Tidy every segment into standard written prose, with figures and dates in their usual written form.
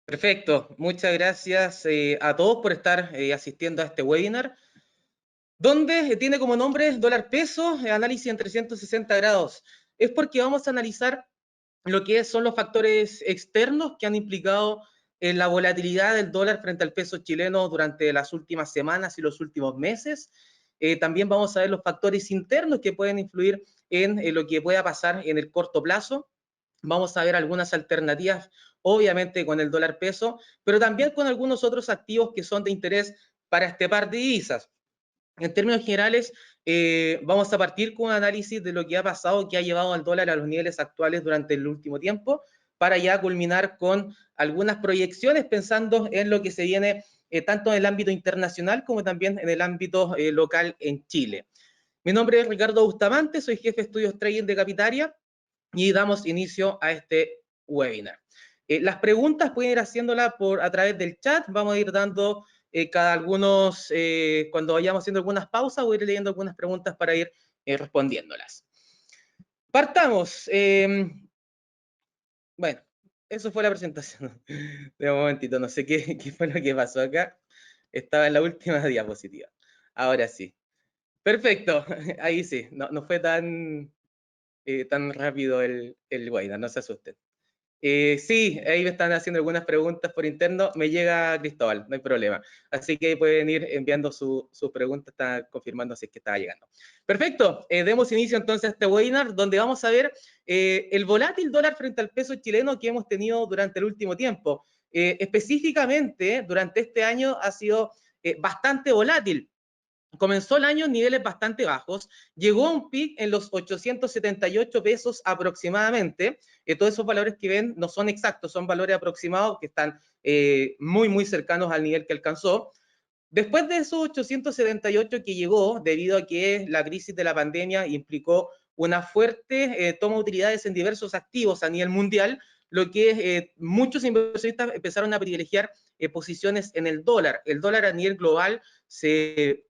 Perfecto, muchas gracias a todos por estar asistiendo a este webinar, donde tiene como nombre dólar peso, análisis en 360 grados. Es porque vamos a analizar lo que son los factores externos que han implicado en la volatilidad del dólar frente al peso chileno durante las últimas semanas y los últimos meses. También vamos a ver los factores internos que pueden influir en lo que pueda pasar en el corto plazo. Vamos a ver algunas alternativas, obviamente con el dólar peso, pero también con algunos otros activos que son de interés para este par de divisas. En términos generales, vamos a partir con un análisis de lo que ha pasado, que ha llevado al dólar a los niveles actuales durante el último tiempo, para ya culminar con algunas proyecciones pensando en lo que se viene tanto en el ámbito internacional como también en el ámbito local en Chile. Mi nombre es Ricardo Bustamante, soy jefe de estudios trading de Capitaria y damos inicio a este webinar. Las preguntas pueden ir haciéndolas a través del chat, vamos a ir dando cuando vayamos haciendo algunas pausas, voy a ir leyendo algunas preguntas para ir respondiéndolas. Partamos. Bueno, eso fue la presentación. De un momentito, no sé qué fue lo que pasó acá. Estaba en la última diapositiva. Ahora sí. Perfecto, ahí sí, no fue tan rápido el webinar, no se asusten. Sí, ahí me están haciendo algunas preguntas por interno, me llega Cristóbal, no hay problema. Así que pueden ir enviando sus preguntas, está confirmando si es que estaba llegando. Perfecto, demos inicio entonces a este webinar donde vamos a ver el volátil dólar frente al peso chileno que hemos tenido durante el último tiempo. Específicamente, durante este año ha sido bastante volátil. Comenzó el año en niveles bastante bajos, llegó a un pic en los 878 pesos aproximadamente. Todos esos valores que ven no son exactos, son valores aproximados que están muy cercanos al nivel que alcanzó. Después de esos 878 que llegó, debido a que la crisis de la pandemia implicó una fuerte toma de utilidades en diversos activos a nivel mundial, lo que muchos inversionistas empezaron a privilegiar posiciones en el dólar. El dólar a nivel global se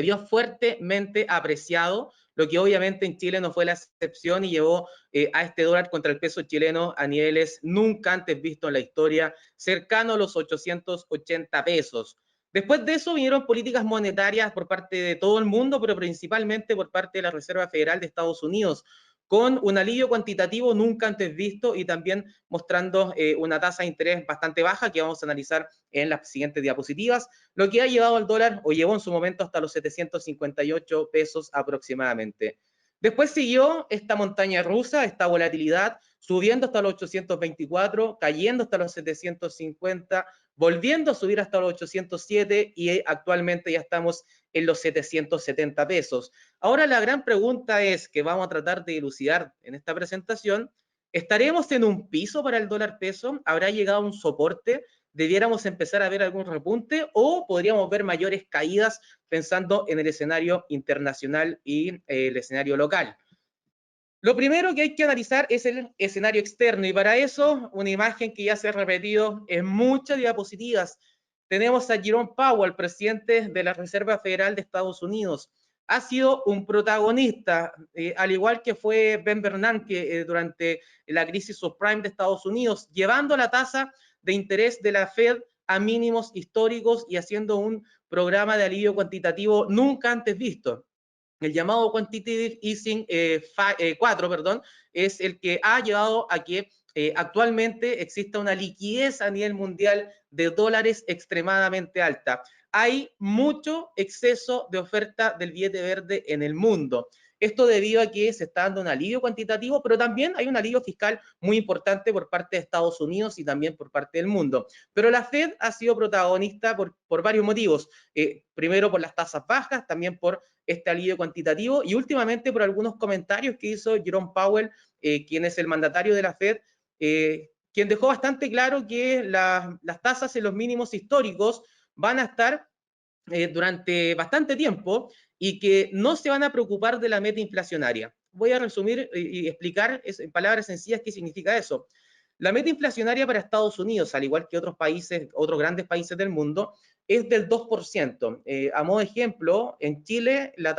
vio fuertemente apreciado, lo que obviamente en Chile no fue la excepción y llevó a este dólar contra el peso chileno a niveles nunca antes vistos en la historia, cercano a los 880 pesos. Después de eso vinieron políticas monetarias por parte de todo el mundo, pero principalmente por parte de la Reserva Federal de Estados Unidos, con un alivio cuantitativo nunca antes visto y también mostrando una tasa de interés bastante baja que vamos a analizar en las siguientes diapositivas, lo que ha llevado al dólar o llevó en su momento hasta los 758 pesos aproximadamente. Después siguió esta montaña rusa, esta volatilidad, subiendo hasta los 824, cayendo hasta los 750, volviendo a subir hasta los 807 y actualmente ya estamos en los 770 pesos. Ahora la gran pregunta es que vamos a tratar de dilucidar en esta presentación, ¿estaremos en un piso para el dólar peso? ¿Habrá llegado un soporte? ¿Debiéramos empezar a ver algún repunte o podríamos ver mayores caídas pensando en el escenario internacional y el escenario local? Lo primero que hay que analizar es el escenario externo y para eso una imagen que ya se ha repetido en muchas diapositivas. Tenemos a Jerome Powell, presidente de la Reserva Federal de Estados Unidos. Ha sido un protagonista, al igual que fue Ben Bernanke durante la crisis subprime de Estados Unidos, llevando la tasa de interés de la Fed a mínimos históricos y haciendo un programa de alivio cuantitativo nunca antes visto. El llamado Quantitative Easing 4, perdón, es el que ha llevado a que actualmente exista una liquidez a nivel mundial de dólares extremadamente alta. Hay mucho exceso de oferta del billete verde en el mundo. Esto debido a que se está dando un alivio cuantitativo, pero también hay un alivio fiscal muy importante por parte de Estados Unidos y también por parte del mundo. Pero la Fed ha sido protagonista por varios motivos. Primero por las tasas bajas, también por este alivio cuantitativo y últimamente por algunos comentarios que hizo Jerome Powell, quien es el mandatario de la Fed, quien dejó bastante claro que las tasas en los mínimos históricos van a estar durante bastante tiempo y que no se van a preocupar de la meta inflacionaria. Voy a resumir y explicar en palabras sencillas qué significa eso. La meta inflacionaria para Estados Unidos, al igual que otros países, otros grandes países del mundo, es del 2%. A modo de ejemplo, en Chile la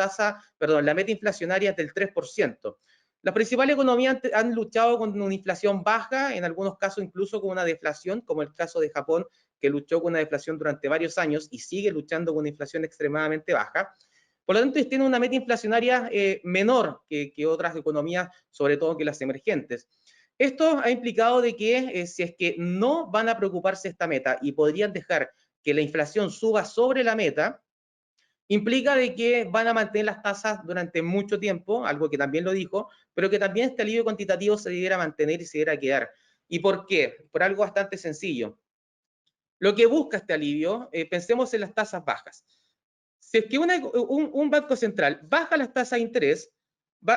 meta inflacionaria es del 3%. Las principales economías han luchado con una inflación baja, en algunos casos incluso con una deflación, como el caso de Japón, que luchó con una deflación durante varios años y sigue luchando con una inflación extremadamente baja. Por lo tanto, tienen una meta inflacionaria menor que otras economías, sobre todo que las emergentes. Esto ha implicado de que si es que no van a preocuparse de esta meta y podrían dejar que la inflación suba sobre la meta, implica de que van a mantener las tasas durante mucho tiempo, algo que también lo dijo, pero que también este alivio cuantitativo se debiera mantener y se debiera quedar. ¿Y por qué? Por algo bastante sencillo. Lo que busca este alivio, pensemos en las tasas bajas. Si es que un banco central baja las tasas de interés,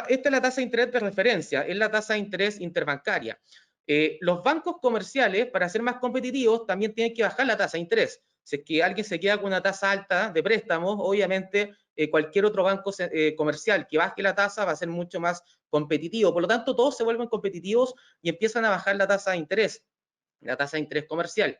esta es la tasa de interés de referencia, es la tasa de interés interbancaria. Los bancos comerciales, para ser más competitivos, también tienen que bajar la tasa de interés. Si es que alguien se queda con una tasa alta de préstamos, obviamente cualquier otro banco comercial que baje la tasa va a ser mucho más competitivo. Por lo tanto, todos se vuelven competitivos y empiezan a bajar la tasa de interés, la tasa de interés comercial.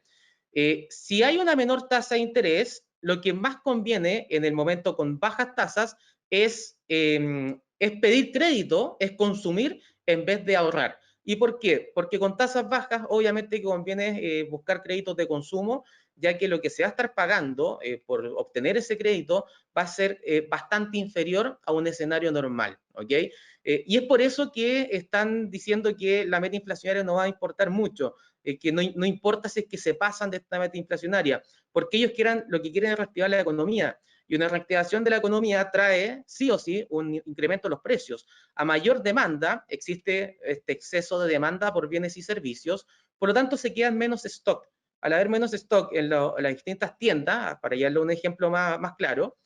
Si hay una menor tasa de interés, lo que más conviene en el momento con bajas tasas es pedir crédito, es consumir en vez de ahorrar. ¿Y por qué? Porque con tasas bajas, obviamente conviene buscar créditos de consumo, ya que lo que se va a estar pagando por obtener ese crédito va a ser bastante inferior a un escenario normal, ¿ok? Y es por eso que están diciendo que la meta inflacionaria no va a importar mucho, que no importa si es que se pasan de esta meta inflacionaria, porque ellos lo que quieren es reactivar la economía. Y una reactivación de la economía trae, sí o sí, un incremento de los precios. A mayor demanda, existe este exceso de demanda por bienes y servicios, por lo tanto se quedan menos stock. Al haber menos stock en las distintas tiendas, para darle un ejemplo más claro,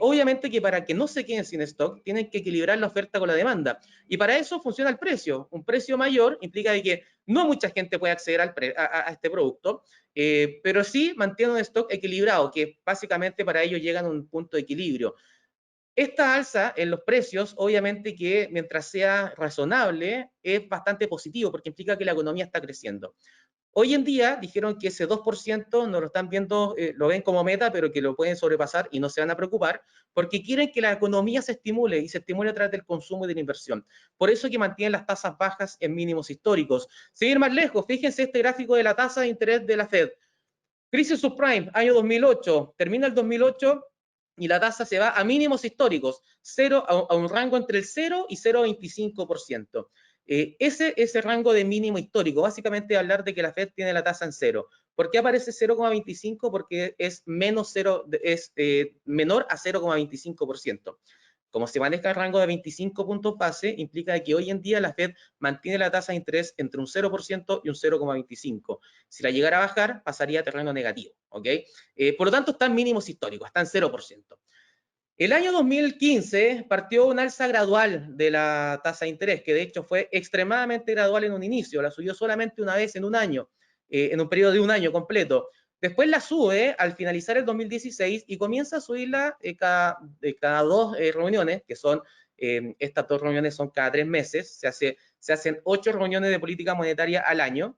obviamente que para que no se queden sin stock, tienen que equilibrar la oferta con la demanda. Y para eso funciona el precio. Un precio mayor implica de que no mucha gente puede acceder a este producto, pero sí mantiene un stock equilibrado, que básicamente para ello llegan a un punto de equilibrio. Esta alza en los precios, obviamente que mientras sea razonable, es bastante positivo, porque implica que la economía está creciendo. Hoy en día dijeron que ese 2% no lo están viendo, lo ven como meta, pero que lo pueden sobrepasar y no se van a preocupar, porque quieren que la economía se estimule y se estimule a través del consumo y de la inversión. Por eso que mantienen las tasas bajas en mínimos históricos. Seguir más lejos, fíjense este gráfico de la tasa de interés de la Fed. Crisis subprime, año 2008, termina el 2008 y la tasa se va a mínimos históricos, a un rango entre el 0 y 0,25%. Ese rango de mínimo histórico, básicamente hablar de que la Fed tiene la tasa en cero. ¿Por qué aparece 0,25? Porque es menor a 0,25%. Como se maneja el rango de 25 puntos base, implica que hoy en día la Fed mantiene la tasa de interés entre un 0% y un 0,25. Si la llegara a bajar, pasaría a terreno negativo, ¿ok? Por lo tanto, está en mínimos históricos, está en 0%. El año 2015 partió un alza gradual de la tasa de interés, que de hecho fue extremadamente gradual en un inicio, la subió solamente una vez en un año, en un periodo de un año completo. Después la sube al finalizar el 2016 y comienza a subirla cada dos reuniones, que son, estas dos reuniones son cada 3 meses, se hacen 8 reuniones de política monetaria al año,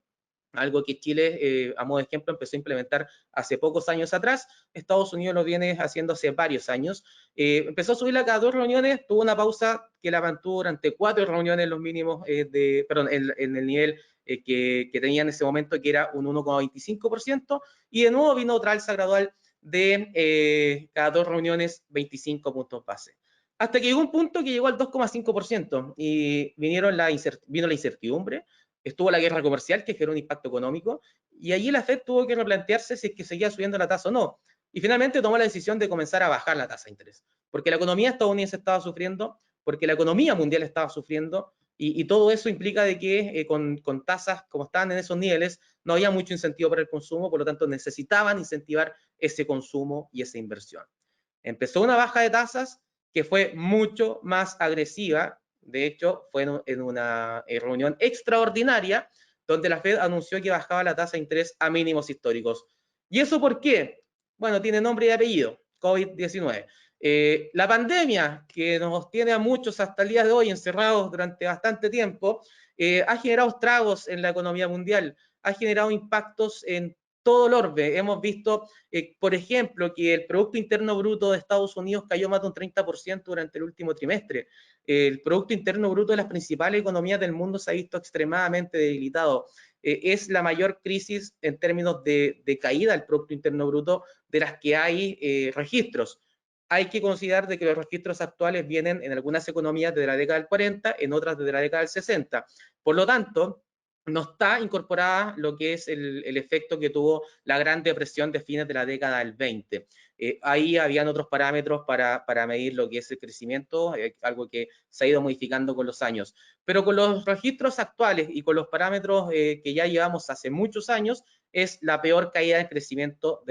algo que Chile, a modo de ejemplo, empezó a implementar hace pocos años atrás. Estados Unidos lo viene haciendo hace varios años. Empezó a subirla cada 2 reuniones, tuvo una pausa que la mantuvo durante 4 reuniones los mínimos, en el nivel que tenía en ese momento, que era un 1,25%, y de nuevo vino otra alza gradual de cada 2 reuniones 25 puntos base. Hasta que llegó un punto que llegó al 2,5% y vino la incertidumbre, estuvo la guerra comercial que generó un impacto económico y allí la Fed tuvo que replantearse si es que seguía subiendo la tasa o no. Y finalmente tomó la decisión de comenzar a bajar la tasa de interés, porque la economía estadounidense estaba sufriendo, porque la economía mundial estaba sufriendo y todo eso implica de que con tasas como estaban en esos niveles no había mucho incentivo para el consumo, por lo tanto necesitaban incentivar ese consumo y esa inversión. Empezó una baja de tasas que fue mucho más agresiva. De hecho, fue en una reunión extraordinaria donde la Fed anunció que bajaba la tasa de interés a mínimos históricos. ¿Y eso por qué? Bueno, tiene nombre y apellido, COVID-19. La pandemia, que nos tiene a muchos hasta el día de hoy encerrados durante bastante tiempo, ha generado estragos en la economía mundial, ha generado impactos en todo el orbe. Hemos visto, por ejemplo, que el Producto Interno Bruto de Estados Unidos cayó más de un 30% durante el último trimestre. El Producto Interno Bruto de las principales economías del mundo se ha visto extremadamente debilitado. Es la mayor crisis en términos de caída del Producto Interno Bruto de las que hay registros. Hay que considerar de que los registros actuales vienen en algunas economías de la década del 40, en otras de la década del 60. Por lo tanto, no está incorporada lo que es el efecto que tuvo la Gran Depresión de fines de la década del 20. Ahí habían otros parámetros para medir lo que es el crecimiento, algo que se ha ido modificando con los años. Pero con los registros actuales y con los parámetros que ya llevamos hace muchos años, es la peor caída de crecimiento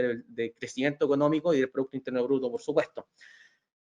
económico y del Producto Interno Bruto, por supuesto.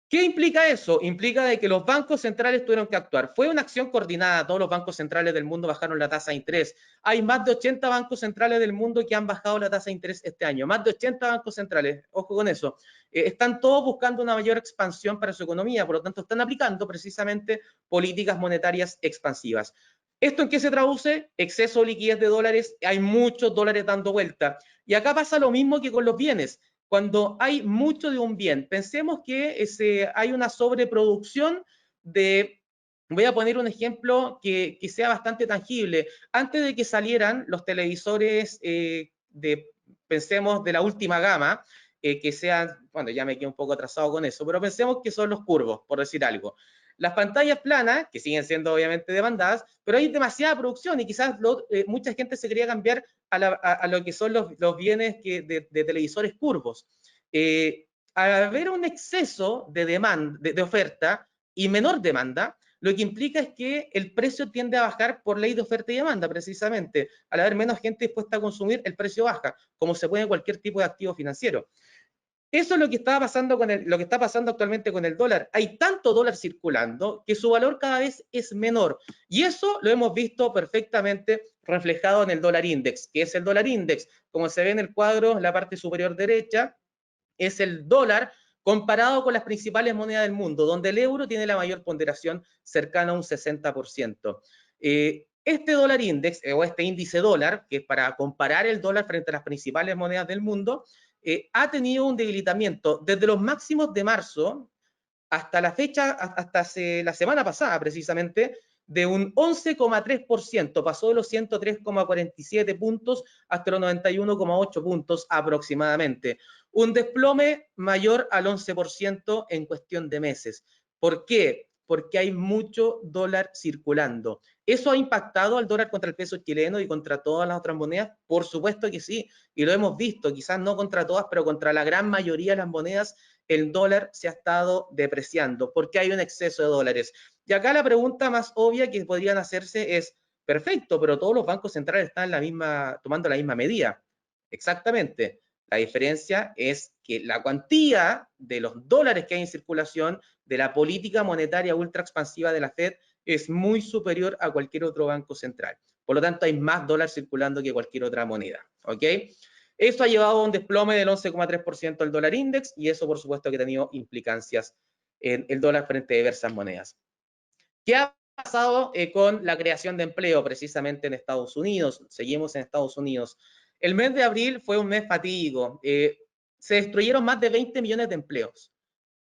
¿Qué implica eso? Implica de que los bancos centrales tuvieron que actuar. Fue una acción coordinada, todos los bancos centrales del mundo bajaron la tasa de interés. Hay más de 80 bancos centrales del mundo que han bajado la tasa de interés este año. Más de 80 bancos centrales, ojo con eso. Están todos buscando una mayor expansión para su economía, por lo tanto están aplicando precisamente políticas monetarias expansivas. ¿Esto en qué se traduce? Exceso de liquidez de dólares, hay muchos dólares dando vuelta. Y acá pasa lo mismo que con los bienes. Cuando hay mucho de un bien, pensemos que hay una sobreproducción de, voy a poner un ejemplo que sea bastante tangible. Antes de que salieran los televisores, pensemos de la última gama, que sean, bueno, ya me quedé un poco atrasado con eso, pero pensemos que son los curvos, por decir algo. Las pantallas planas, que siguen siendo obviamente demandadas, pero hay demasiada producción y quizás mucha gente se quería cambiar a lo que son los bienes de televisores curvos. Al haber un exceso de demanda, de oferta y menor demanda, lo que implica es que el precio tiende a bajar por ley de oferta y demanda, precisamente. Al haber menos gente dispuesta a consumir, el precio baja, como se puede en cualquier tipo de activo financiero. Eso es lo que está pasando lo que está pasando actualmente con el dólar. Hay tanto dólar circulando que su valor cada vez es menor. Y eso lo hemos visto perfectamente reflejado en el dólar index. ¿Qué es el dólar index? Como se ve en el cuadro, en la parte superior derecha, es el dólar comparado con las principales monedas del mundo, donde el euro tiene la mayor ponderación, cercana a un 60%. Este dólar index, o este índice dólar, que es para comparar el dólar frente a las principales monedas del mundo, ha tenido un debilitamiento desde los máximos de marzo hasta la fecha, hasta la semana pasada precisamente, de un 11,3%, pasó de los 103,47 puntos hasta los 91,8 puntos aproximadamente. Un desplome mayor al 11% en cuestión de meses. ¿Por qué? Porque hay mucho dólar circulando. ¿Eso ha impactado al dólar contra el peso chileno y contra todas las otras monedas? Por supuesto que sí, y lo hemos visto, quizás no contra todas, pero contra la gran mayoría de las monedas el dólar se ha estado depreciando porque hay un exceso de dólares. Y acá la pregunta más obvia que podrían hacerse es, perfecto, pero todos los bancos centrales están tomando la misma medida. Exactamente. La diferencia es que la cuantía de los dólares que hay en circulación de la política monetaria ultra expansiva de la Fed es muy superior a cualquier otro banco central. Por lo tanto, hay más dólar circulando que cualquier otra moneda. ¿Ok? Eso ha llevado a un desplome del 11,3% del dólar index y eso por supuesto que ha tenido implicancias en el dólar frente a diversas monedas. ¿Qué ha pasado con la creación de empleo precisamente en Estados Unidos? Seguimos en Estados Unidos. El mes de abril fue un mes fatídico. Se destruyeron más de 20 millones de empleos.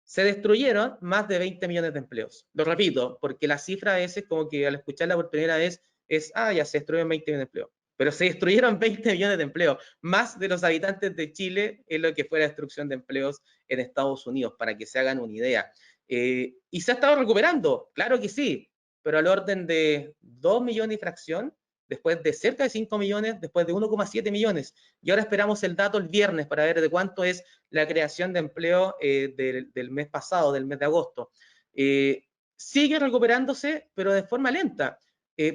Se destruyeron más de 20 millones de empleos. Lo repito, porque la cifra a veces como que al escucharla por primera vez es, ya se destruyeron 20 millones de empleos. Pero se destruyeron 20 millones de empleos, más de los habitantes de Chile en lo que fue la destrucción de empleos en Estados Unidos, para que se hagan una idea. ¿Y se ha estado recuperando? Claro que sí, pero al orden de 2 millones y fracción, después de cerca de 5 millones, después de 1,7 millones. Y ahora esperamos el dato el viernes para ver de cuánto es la creación de empleo del mes pasado, del mes de agosto. Sigue recuperándose, pero de forma lenta.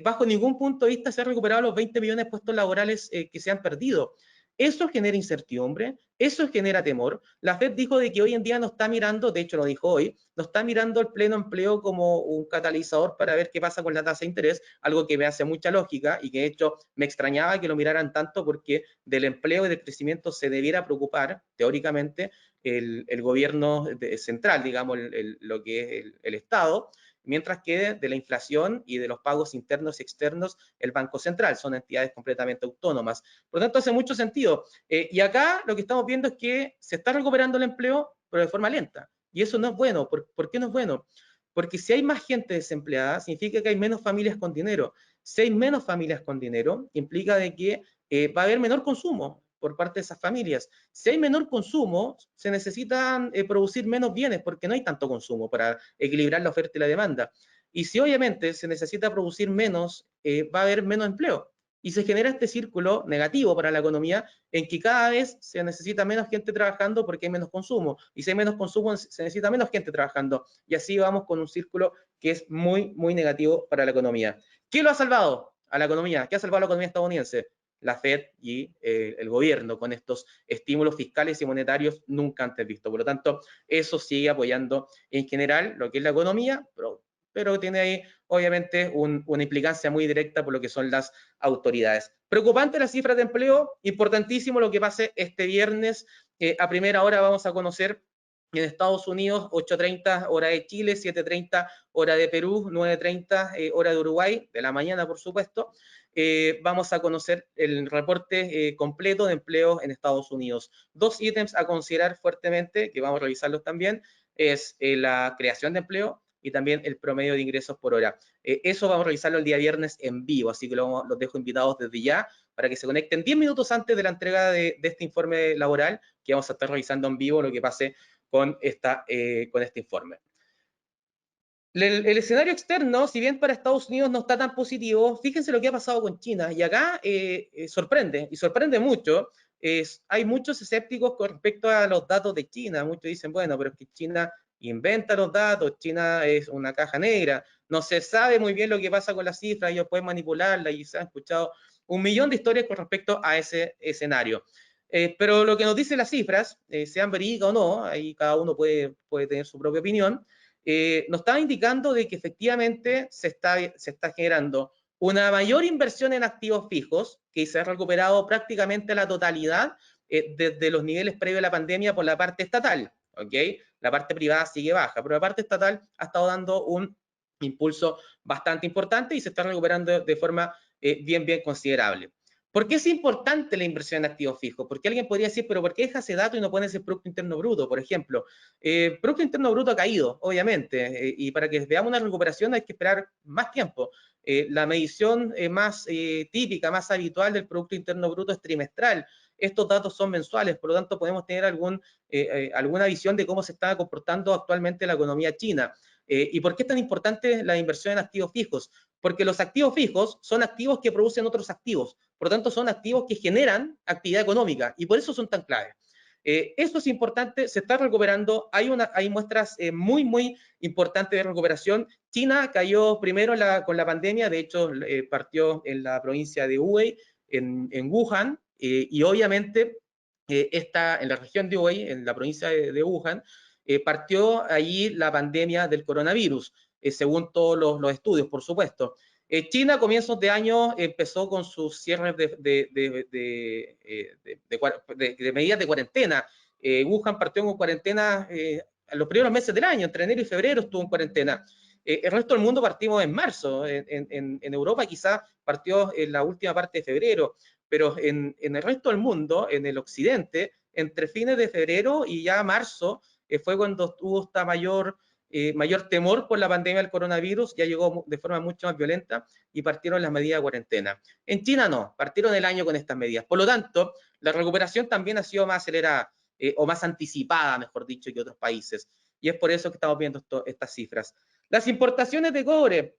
Bajo ningún punto de vista se han recuperado los 20 millones de puestos laborales que se han perdido. Eso genera incertidumbre, eso genera temor. La Fed dijo de que hoy en día no está mirando, de hecho lo dijo hoy, no está mirando el pleno empleo como un catalizador para ver qué pasa con la tasa de interés, algo que me hace mucha lógica y que de hecho me extrañaba que lo miraran tanto porque del empleo y del crecimiento se debiera preocupar, teóricamente, el gobierno central, digamos, lo que es el Estado, mientras que de la inflación y de los pagos internos y externos el Banco Central. Son entidades completamente autónomas. Por lo tanto, hace mucho sentido. Y acá lo que estamos viendo es que se está recuperando el empleo, pero de forma lenta. Y eso no es bueno. ¿Por qué no es bueno? Porque si hay más gente desempleada, significa que hay menos familias con dinero. Si hay menos familias con dinero, implica de que va a haber menor consumo por parte de esas familias. Si hay menor consumo, se necesitan producir menos bienes porque no hay tanto consumo para equilibrar la oferta y la demanda. Y si obviamente se necesita producir menos, va a haber menos empleo. Y se genera este círculo negativo para la economía en que cada vez se necesita menos gente trabajando porque hay menos consumo. Y si hay menos consumo, se necesita menos gente trabajando. Y así vamos con un círculo que es muy, muy negativo para la economía. ¿Qué lo ha salvado a la economía? ¿Qué ha salvado a la economía estadounidense? La Fed y el gobierno con estos estímulos fiscales y monetarios nunca antes vistos. Por lo tanto, eso sigue apoyando en general lo que es la economía, pero tiene ahí obviamente una implicancia muy directa por lo que son las autoridades. Preocupante las cifras de empleo, importantísimo lo que pase este viernes. A primera hora vamos a conocer en Estados Unidos, 8:30 hora de Chile, 7:30 hora de Perú, 9:30 hora de Uruguay, de la mañana por supuesto. Vamos a conocer el reporte completo de empleo en Estados Unidos. Dos ítems a considerar fuertemente, que vamos a revisarlos también, es la creación de empleo y también el promedio de ingresos por hora. Eso vamos a revisarlo el día viernes en vivo, así que los dejo invitados desde ya para que se conecten 10 minutos antes de la entrega de este informe laboral, que vamos a estar revisando en vivo lo que pase con este informe. El escenario externo, si bien para Estados Unidos no está tan positivo, fíjense lo que ha pasado con China, y acá sorprende, y sorprende mucho. Hay muchos escépticos con respecto a los datos de China. Muchos dicen, bueno, pero es que China inventa los datos, China es una caja negra, no se sabe muy bien lo que pasa con las cifras, ellos pueden manipularlas, y se han escuchado un millón de historias con respecto a ese escenario. Pero lo que nos dicen las cifras, sean verídicas o no, ahí cada uno puede tener su propia opinión, nos está indicando de que efectivamente se está generando una mayor inversión en activos fijos, que se ha recuperado prácticamente la totalidad desde los niveles previos a la pandemia por la parte estatal, ¿ok? La parte privada sigue baja, pero la parte estatal ha estado dando un impulso bastante importante y se está recuperando de forma bien considerable. ¿Por qué es importante la inversión en activos fijos? Porque alguien podría decir, pero ¿por qué deja ese dato y no pones el Producto Interno Bruto, por ejemplo? El Producto Interno Bruto ha caído, obviamente, y para que veamos una recuperación hay que esperar más tiempo. La medición más típica, más habitual del Producto Interno Bruto es trimestral. Estos datos son mensuales, por lo tanto podemos tener alguna visión de cómo se está comportando actualmente la economía china. ¿Y por qué es tan importante la inversión en activos fijos? Porque los activos fijos son activos que producen otros activos, por lo tanto son activos que generan actividad económica y por eso son tan claves. Eso es importante, se está recuperando, hay muestras muy importantes de recuperación. China cayó primero con la pandemia, de hecho partió en la provincia de Hubei, en Wuhan, y obviamente está en la región de Hubei, en la provincia de Wuhan, partió allí la pandemia del coronavirus, según todos los estudios, por supuesto. China a comienzos de año empezó con sus cierres de medidas de cuarentena. Wuhan partió con cuarentena en los primeros meses del año, entre enero y febrero estuvo en cuarentena. El resto del mundo partimos en marzo. En Europa quizás partió en la última parte de febrero, pero en el resto del mundo, en el occidente, entre fines de febrero y ya marzo, fue cuando tuvo esta mayor temor por la pandemia del coronavirus, ya llegó de forma mucho más violenta y partieron las medidas de cuarentena. En China no, partieron el año con estas medidas. Por lo tanto, la recuperación también ha sido más acelerada o más anticipada, mejor dicho, que otros países. Y es por eso que estamos viendo estas cifras. Las importaciones de cobre,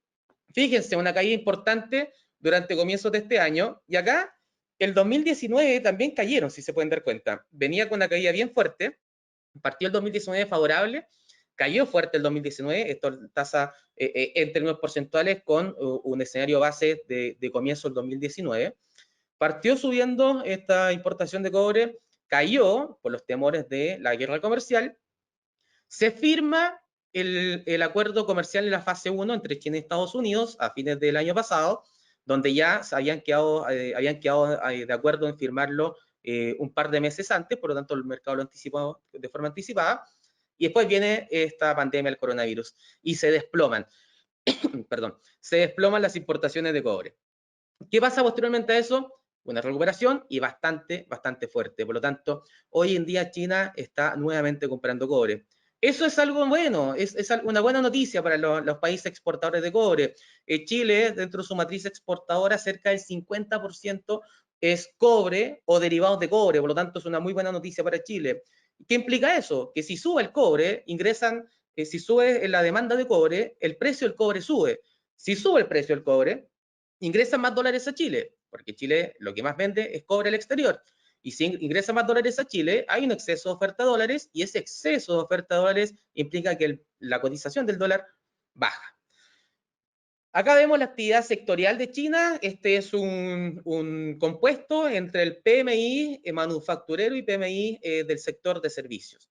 fíjense, una caída importante durante comienzos de este año, y acá el 2019 también cayeron, si se pueden dar cuenta. Venía con una caída bien fuerte, partió el 2019 favorable, cayó fuerte el 2019, esto tasa en términos porcentuales con un escenario base de comienzo del 2019. Partió subiendo esta importación de cobre, cayó por los temores de la guerra comercial, se firma el acuerdo comercial en la fase 1 entre China y Estados Unidos a fines del año pasado, donde ya se habían quedado de acuerdo en firmarlo un par de meses antes, por lo tanto el mercado lo anticipó de forma anticipada, y después viene esta pandemia del coronavirus y se desploman. perdón, se desploman las importaciones de cobre. ¿Qué pasa posteriormente a eso? Una recuperación y bastante fuerte. Por lo tanto, hoy en día China está nuevamente comprando cobre. Eso es algo bueno, es una buena noticia para los países exportadores de cobre. Chile, dentro de su matriz exportadora, cerca del 50% es cobre o derivados de cobre, por lo tanto es una muy buena noticia para Chile. ¿Qué implica eso? Que si sube el cobre, si sube la demanda de cobre, el precio del cobre sube. Si sube el precio del cobre, ingresan más dólares a Chile, porque Chile lo que más vende es cobre al exterior. Y si ingresan más dólares a Chile, hay un exceso de oferta de dólares y ese exceso de oferta de dólares implica que la cotización del dólar baja. Acá vemos la actividad sectorial de China. Este es un compuesto entre el PMI manufacturero y PMI del sector de servicios.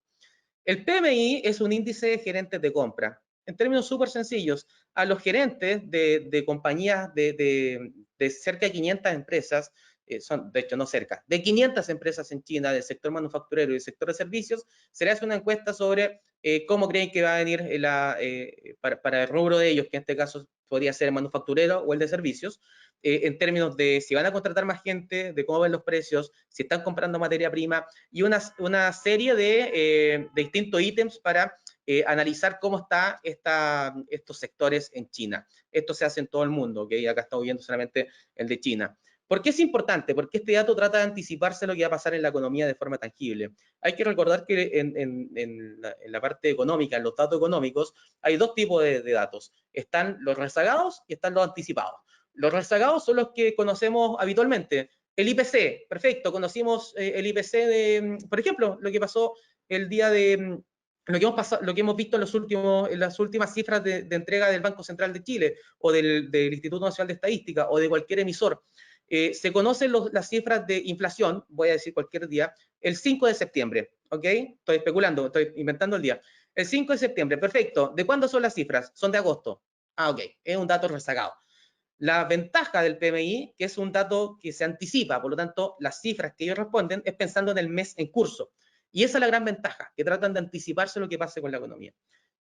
El PMI es un índice de gerentes de compra. En términos súper sencillos, a los gerentes de compañías de cerca de 500 empresas, de hecho no cerca, de 500 empresas en China del sector manufacturero y del sector de servicios, se le hace una encuesta sobre cómo creen que va a venir para el rubro de ellos, que en este caso podría ser el manufacturero o el de servicios, en términos de si van a contratar más gente, de cómo ven los precios, si están comprando materia prima, y una serie de distintos ítems para analizar cómo están estos sectores en China. Esto se hace en todo el mundo, ¿okay? Acá estamos viendo solamente el de China. ¿Por qué es importante? Porque este dato trata de anticiparse lo que va a pasar en la economía de forma tangible. Hay que recordar que en la parte económica, en los datos económicos, hay dos tipos de datos. Están los rezagados y están los anticipados. Los rezagados son los que conocemos habitualmente. El IPC, perfecto, conocimos el IPC por ejemplo, lo que pasó el día de lo que hemos visto en las últimas cifras de entrega del Banco Central de Chile o del Instituto Nacional de Estadística o de cualquier emisor. Se conocen las cifras de inflación, voy a decir cualquier día, el 5 de septiembre, ¿ok? Estoy especulando, estoy inventando el día. El 5 de septiembre, perfecto. ¿De cuándo son las cifras? Son de agosto. Ah, ok, es un dato rezagado. La ventaja del PMI, que es un dato que se anticipa, por lo tanto, las cifras que ellos responden es pensando en el mes en curso. Y esa es la gran ventaja, que tratan de anticiparse lo que pase con la economía.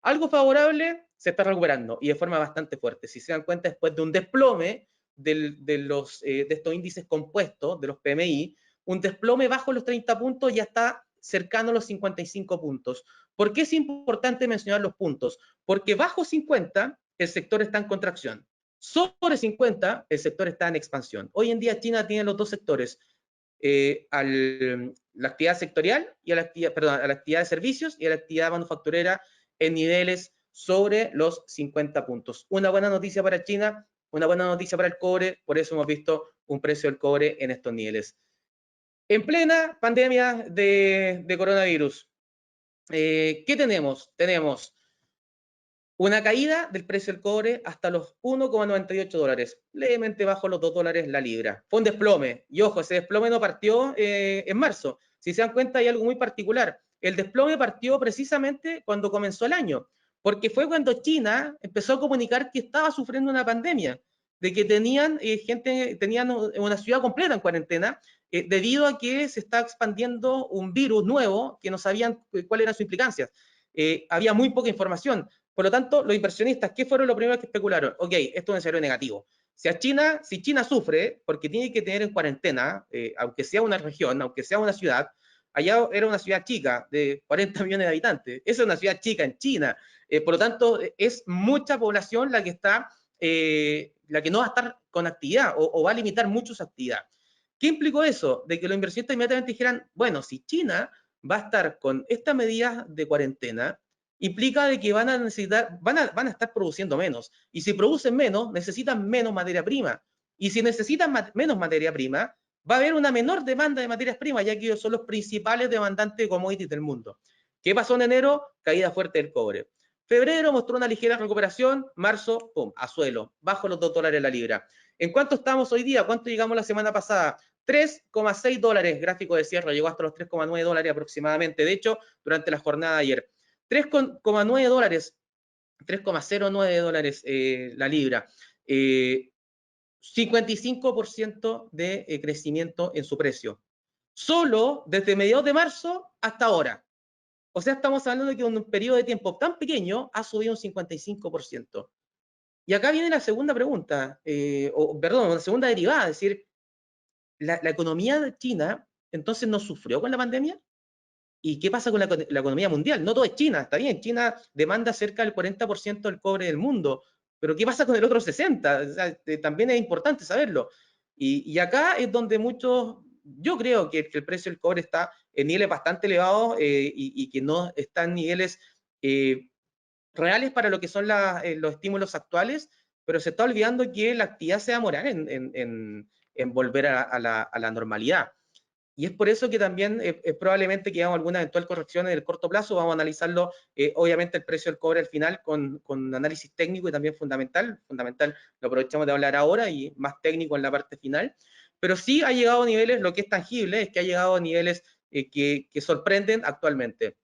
Algo favorable, se está recuperando y de forma bastante fuerte. Si se dan cuenta, después de un desplome de estos índices compuestos, de los PMI, un desplome bajo los 30 puntos ya está cercano a los 55 puntos. ¿Por qué es importante mencionar los puntos? Porque bajo 50 el sector está en contracción. Sobre 50 el sector está en expansión. Hoy en día China tiene los dos sectores, la actividad sectorial y a la actividad de servicios y a la actividad manufacturera en niveles sobre los 50 puntos. Una buena noticia para China, una buena noticia para el cobre, por eso hemos visto un precio del cobre en estos niveles. En plena pandemia de coronavirus, ¿qué tenemos? Tenemos una caída del precio del cobre hasta los 1,98 dólares, levemente bajo los 2 dólares la libra. Fue un desplome, y ojo, ese desplome no partió en marzo. Si se dan cuenta, hay algo muy particular. El desplome partió precisamente cuando comenzó el año, porque fue cuando China empezó a comunicar que estaba sufriendo una pandemia, de que tenían una ciudad completa en cuarentena, debido a que se está expandiendo un virus nuevo que no sabían cuáles eran sus implicancias. Había muy poca información. Por lo tanto, los inversionistas, ¿qué fueron los primeros que especularon? Ok, esto es un escenario negativo. Si China sufre, porque tiene que tener en cuarentena, aunque sea una región, aunque sea una ciudad, allá era una ciudad chica de 40 millones de habitantes. Esa es una ciudad chica en China. Por lo tanto, es mucha población la que no va a estar con actividad o va a limitar mucho su actividad. ¿Qué implicó eso? De que los inversionistas inmediatamente dijeran, bueno, si China va a estar con estas medidas de cuarentena, implica de que van a estar produciendo menos. Y si producen menos, necesitan menos materia prima. Y si necesitan menos materia prima, va a haber una menor demanda de materias primas, ya que ellos son los principales demandantes de commodities del mundo. ¿Qué pasó en enero? Caída fuerte del cobre. Febrero mostró una ligera recuperación, marzo, pum, a suelo, bajo los 2 dólares la libra. ¿En cuánto estamos hoy día? ¿Cuánto llegamos la semana pasada? 3,6 dólares, gráfico de cierre, llegó hasta los 3,9 dólares aproximadamente. De hecho, durante la jornada de ayer. 3,9 dólares, 3,09 dólares la libra. 55% de crecimiento en su precio. Solo desde mediados de marzo hasta ahora. O sea, estamos hablando de que en un periodo de tiempo tan pequeño ha subido un 55%. Y acá viene la segunda pregunta, perdón, la segunda derivada, es decir, la economía de China entonces no sufrió con la pandemia. ¿Y qué pasa con la economía mundial? No todo es China, está bien, China demanda cerca del 40% del cobre del mundo, pero ¿qué pasa con el otro 60%? O sea, también es importante saberlo. Y acá es donde muchos, yo creo que el precio del cobre está en niveles bastante elevados y que no está en niveles eh, reales para lo que son los estímulos actuales, pero se está olvidando que la actividad se va a demorar en volver a la normalidad. Y es por eso que también probablemente que hagamos alguna eventual corrección en el corto plazo. Vamos a analizarlo, obviamente, el precio del cobre al final con análisis técnico y también fundamental. Fundamental lo aprovechamos de hablar ahora y más técnico en la parte final. Pero sí ha llegado a niveles, lo que es tangible es que ha llegado a niveles que sorprenden actualmente.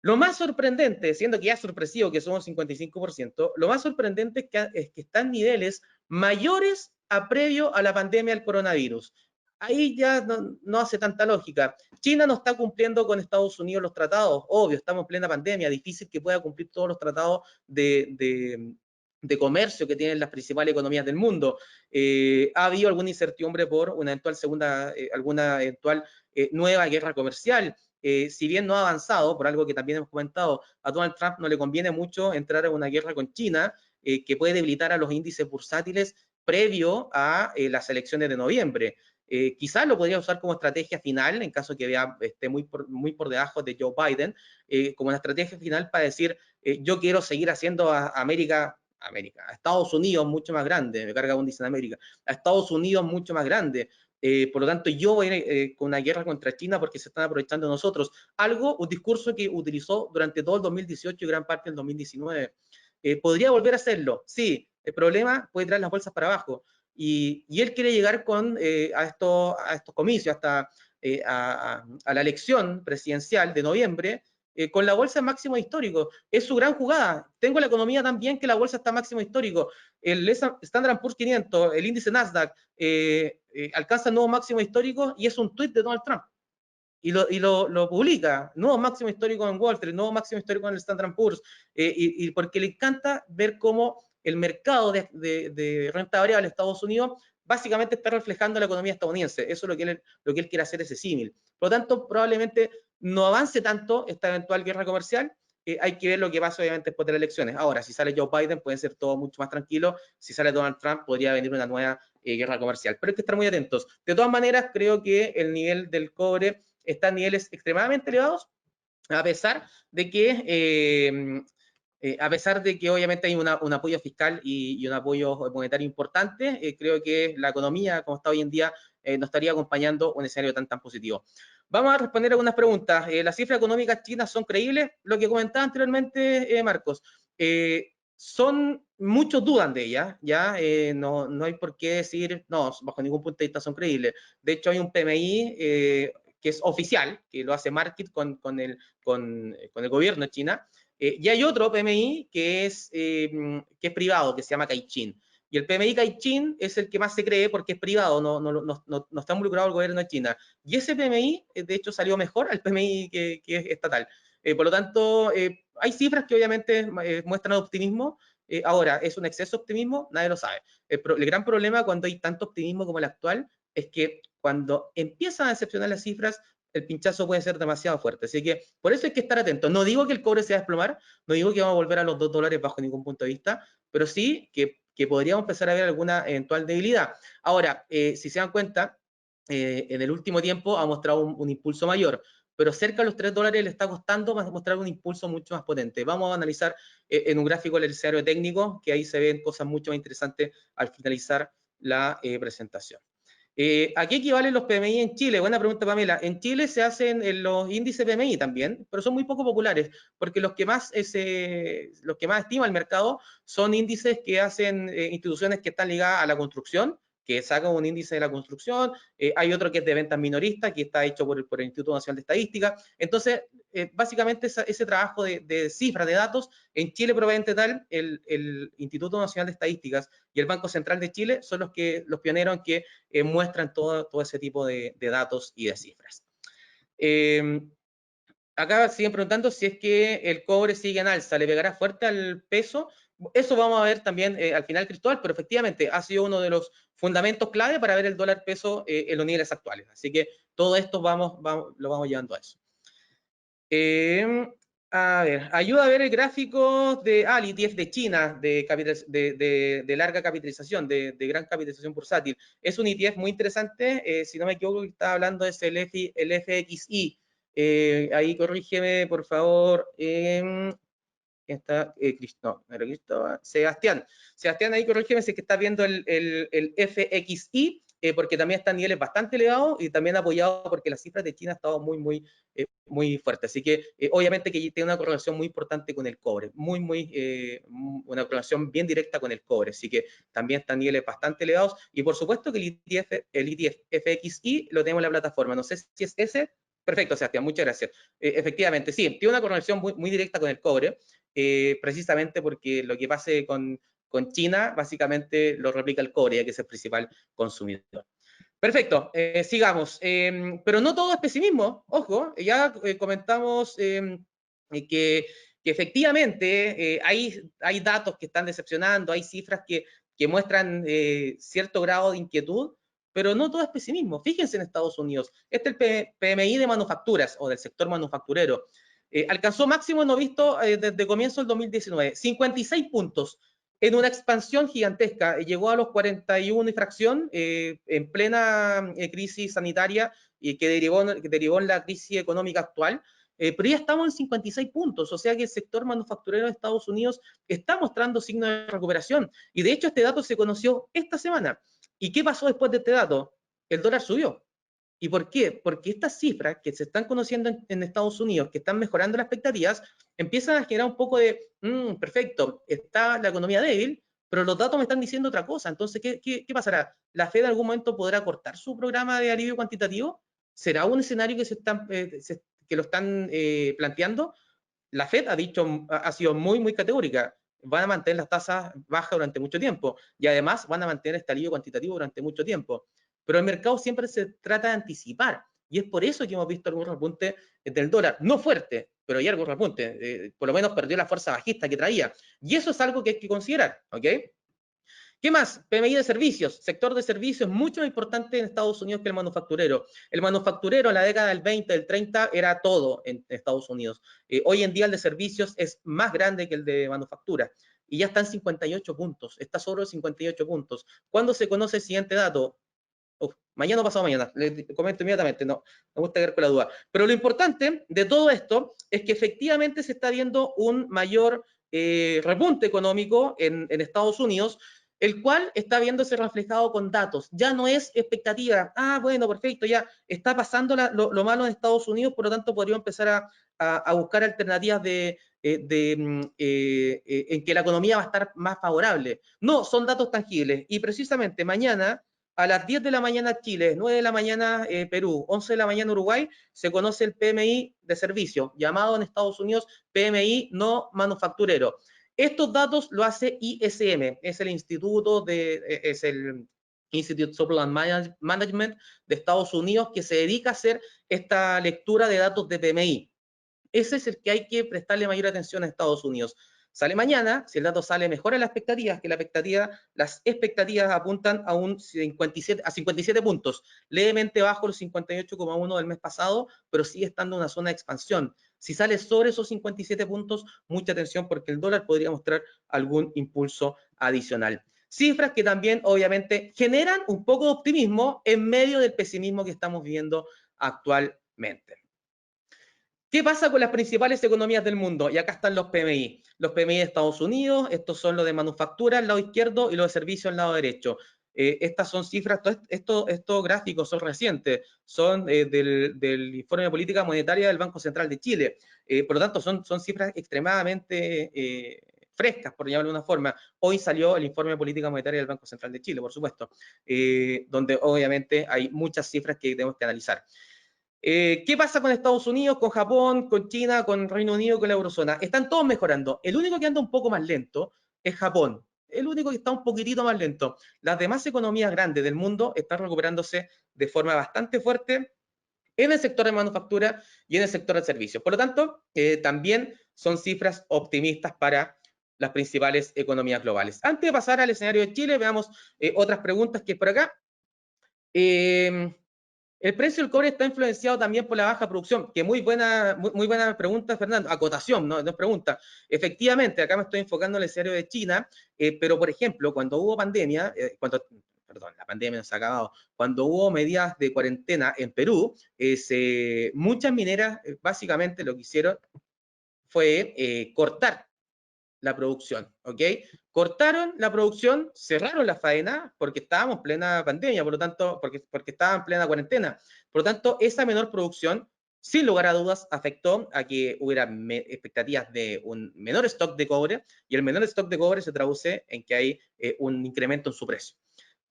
Lo más sorprendente, siendo que ya es sorpresivo que somos 55%, lo más sorprendente es que están niveles mayores a previo a la pandemia del coronavirus. Ahí ya no hace tanta lógica. China no está cumpliendo con Estados Unidos los tratados, obvio, estamos en plena pandemia, difícil que pueda cumplir todos los tratados de comercio que tienen las principales economías del mundo. Ha habido alguna incertidumbre por una eventual alguna eventual nueva guerra comercial. Si bien no ha avanzado, por algo que también hemos comentado, a Donald Trump no le conviene mucho entrar en una guerra con China, que puede debilitar a los índices bursátiles previo a las elecciones de noviembre. Quizás lo podría usar como estrategia final, en caso que esté muy por debajo de Joe Biden, como una estrategia final para decir, yo quiero seguir haciendo a América, a Estados Unidos mucho más grande, me carga un dice en América, a Estados Unidos mucho más grande. Por lo tanto, yo voy a ir con una guerra contra China porque se están aprovechando de nosotros. Un discurso que utilizó durante todo el 2018 y gran parte del 2019. ¿Podría volver a hacerlo? Sí. El problema puede traer las bolsas para abajo. Y él quiere llegar a estos comicios, hasta a la elección presidencial de noviembre, con la bolsa en máximo histórico. Es su gran jugada. Tengo la economía tan bien que la bolsa está en máximo histórico. El Standard Poor's 500, el índice Nasdaq, alcanza nuevos máximos históricos y es un tuit de Donald Trump. Y lo publica, nuevos máximos históricos en Wall Street, nuevos máximos históricos en el Standard Poor's, y porque le encanta ver cómo el mercado de renta variable de Estados Unidos básicamente está reflejando la economía estadounidense. Eso es lo que él quiere hacer, ese símil. Por lo tanto, probablemente no avance tanto esta eventual guerra comercial. Hay que ver lo que pasa obviamente después de las elecciones. Ahora, si sale Joe Biden, puede ser todo mucho más tranquilo. Si sale Donald Trump, podría venir una nueva guerra comercial. Pero hay que estar muy atentos. De todas maneras, creo que el nivel del cobre está en niveles extremadamente elevados, a pesar de que obviamente hay un apoyo fiscal y un apoyo monetario importante. Creo que la economía, como está hoy en día, no estaría acompañando un escenario tan positivo. Vamos a responder algunas preguntas. ¿Las cifras económicas chinas son creíbles? Lo que comentaba anteriormente, Marcos. Muchos dudan de ellas, ¿ya? No hay por qué decir, no, bajo ningún punto de vista son creíbles. De hecho, hay un PMI que es oficial, que lo hace Market con el gobierno de China, y hay otro PMI que es privado, que se llama Caixin. Y el PMI Caixin es el que más se cree porque es privado, no está involucrado el gobierno de China. Y ese PMI, de hecho, salió mejor al PMI que es estatal. Por lo tanto, hay cifras que obviamente muestran optimismo. Ahora, ¿es un exceso de optimismo? Nadie lo sabe. El gran problema cuando hay tanto optimismo como el actual es que cuando empiezan a decepcionar las cifras, el pinchazo puede ser demasiado fuerte. Así que por eso hay que estar atento. No digo que el cobre se va a desplomar, no digo que vamos a volver a los $2 bajo ningún punto de vista, pero sí que podríamos empezar a ver alguna eventual debilidad. Ahora, si se dan cuenta, en el último tiempo ha mostrado un impulso mayor, pero cerca de los $3 le está costando mostrar un impulso mucho más potente. Vamos a analizar en un gráfico el escenario técnico, que ahí se ven cosas mucho más interesantes al finalizar la presentación. ¿A qué equivalen los PMI en Chile? Buena pregunta, Pamela. En Chile se hacen los índices PMI también, pero son muy poco populares, porque los que más estima el mercado son índices que hacen instituciones que están ligadas a la construcción, que sacan un índice de la construcción. Hay otro que es de ventas minoristas, que está hecho por el Instituto Nacional de Estadística. Entonces, básicamente ese trabajo de cifras, de datos, en Chile probablemente tal, el Instituto Nacional de Estadísticas y el Banco Central de Chile son los pioneros en que muestran todo ese tipo de datos y de cifras. Acá siguen preguntando si es que el cobre sigue en alza, ¿le pegará fuerte al peso? eso vamos a ver también al final, Cristóbal, pero efectivamente ha sido uno de los fundamentos clave para ver el dólar peso en los niveles actuales. Así que todo esto lo vamos llevando a eso. A ver, ayuda a ver el gráfico de el ETF de China, de larga capitalización, de gran capitalización bursátil. Es un ETF muy interesante, si no me equivoco, está hablando es el FXI. Ahí corrígeme, por favor. Está no era Cristóbal, Sebastián. Sebastián, ahí corrígeme si es que está viendo el FXI, porque también está a niveles bastante elevados y también apoyado porque las cifras de China han estado muy fuertes. Así que obviamente que tiene una correlación muy importante con el cobre, una correlación bien directa con el cobre. Así que también está a niveles bastante elevados. Y por supuesto que el ETF FXI lo tenemos en la plataforma. No sé si es ese. Perfecto, Sebastián, muchas gracias. Efectivamente, sí, tiene una correlación muy directa con el cobre. Precisamente porque lo que pase con China básicamente lo replica el cobre, ya que es el principal consumidor. Perfecto, sigamos. Pero no todo es pesimismo, ojo, ya comentamos que efectivamente hay datos que están decepcionando, hay cifras que muestran cierto grado de inquietud, pero no todo es pesimismo. Fíjense en Estados Unidos, este es el PMI de manufacturas o del sector manufacturero. Alcanzó máximo no visto desde comienzo del 2019, 56 puntos en una expansión gigantesca. Llegó a los 41 y fracción en plena crisis sanitaria y que derivó en la crisis económica actual. Pero ya estamos en 56 puntos, o sea que el sector manufacturero de Estados Unidos está mostrando signos de recuperación. Y de hecho este dato se conoció esta semana. ¿Y qué pasó después de este dato? El dólar subió. ¿Y por qué? Porque estas cifras que se están conociendo en Estados Unidos, que están mejorando las expectativas, empiezan a generar un poco de, perfecto, está la economía débil, pero los datos me están diciendo otra cosa. Entonces, ¿qué pasará? ¿La Fed en algún momento podrá cortar su programa de alivio cuantitativo? ¿Será un escenario que lo están planteando? La Fed ha sido muy categórica. Van a mantener las tasas bajas durante mucho tiempo y además van a mantener este alivio cuantitativo durante mucho tiempo. Pero el mercado siempre se trata de anticipar y es por eso que hemos visto algún repunte del dólar. No fuerte, pero hay algún repunte. Por lo menos perdió la fuerza bajista que traía. Y eso es algo que hay que considerar, ¿ok? ¿Qué más? PMI de servicios. Sector de servicios mucho más importante en Estados Unidos que el manufacturero. El manufacturero en la década del 20, del 30 era todo en Estados Unidos. Hoy en día el de servicios es más grande que el de manufactura. Y ya está en 58 puntos. Está sobre los 58 puntos. ¿Cuándo se conoce el siguiente dato? Mañana o pasado mañana. Le comento inmediatamente. No, me gusta quedar con la duda. Pero lo importante de todo esto es que efectivamente se está viendo un mayor repunte económico en Estados Unidos, el cual está viéndose reflejado con datos. Ya no es expectativa. Bueno, perfecto, ya está pasando lo malo en Estados Unidos, por lo tanto podríamos empezar a buscar alternativas en que la economía va a estar más favorable. No, son datos tangibles. Y precisamente mañana, a las 10 de la mañana Chile, 9 de la mañana Perú, 11 de la mañana Uruguay, se conoce el PMI de servicio, llamado en Estados Unidos PMI no manufacturero. Estos datos lo hace ISM, es el Institute Supply Management de Estados Unidos, que se dedica a hacer esta lectura de datos de PMI. Ese es el que hay que prestarle mayor atención a Estados Unidos. Sale mañana, si el dato sale mejor a las expectativas apuntan a 57 puntos, levemente bajo los 58,1 del mes pasado, pero sigue estando en una zona de expansión. Si sale sobre esos 57 puntos, mucha atención porque el dólar podría mostrar algún impulso adicional. Cifras que también obviamente generan un poco de optimismo en medio del pesimismo que estamos viviendo actualmente. ¿Qué pasa con las principales economías del mundo? Y acá están los PMI. Los PMI de Estados Unidos, estos son los de manufactura al lado izquierdo y los de servicios al lado derecho. Estas son cifras, estos gráficos son recientes, son del informe de política monetaria del Banco Central de Chile. Por lo tanto, son cifras extremadamente frescas, por llamarlo de una forma. Hoy salió el informe de política monetaria del Banco Central de Chile, por supuesto, donde obviamente hay muchas cifras que tenemos que analizar. ¿Qué pasa con Estados Unidos, con Japón, con China, con Reino Unido, con la eurozona? Están todos mejorando. El único que anda un poco más lento es Japón. El único que está un poquitito más lento. Las demás economías grandes del mundo están recuperándose de forma bastante fuerte en el sector de manufactura y en el sector de servicios. Por lo tanto, también son cifras optimistas para las principales economías globales. Antes de pasar al escenario de Chile, veamos otras preguntas que es por acá. El precio del cobre está influenciado también por la baja producción, que muy buena pregunta, Fernando, acotación, no es pregunta. Efectivamente, acá me estoy enfocando en el escenario de China, pero por ejemplo, cuando hubo pandemia, perdón, la pandemia no se ha acabado, cuando hubo medidas de cuarentena en Perú, muchas mineras básicamente lo que hicieron fue cortar la producción, ¿ok? Cortaron la producción, cerraron la faena porque estábamos en plena pandemia, por lo tanto, porque estaban en plena cuarentena. Por lo tanto, esa menor producción, sin lugar a dudas, afectó a que hubiera expectativas de un menor stock de cobre, y el menor stock de cobre se traduce en que hay un incremento en su precio.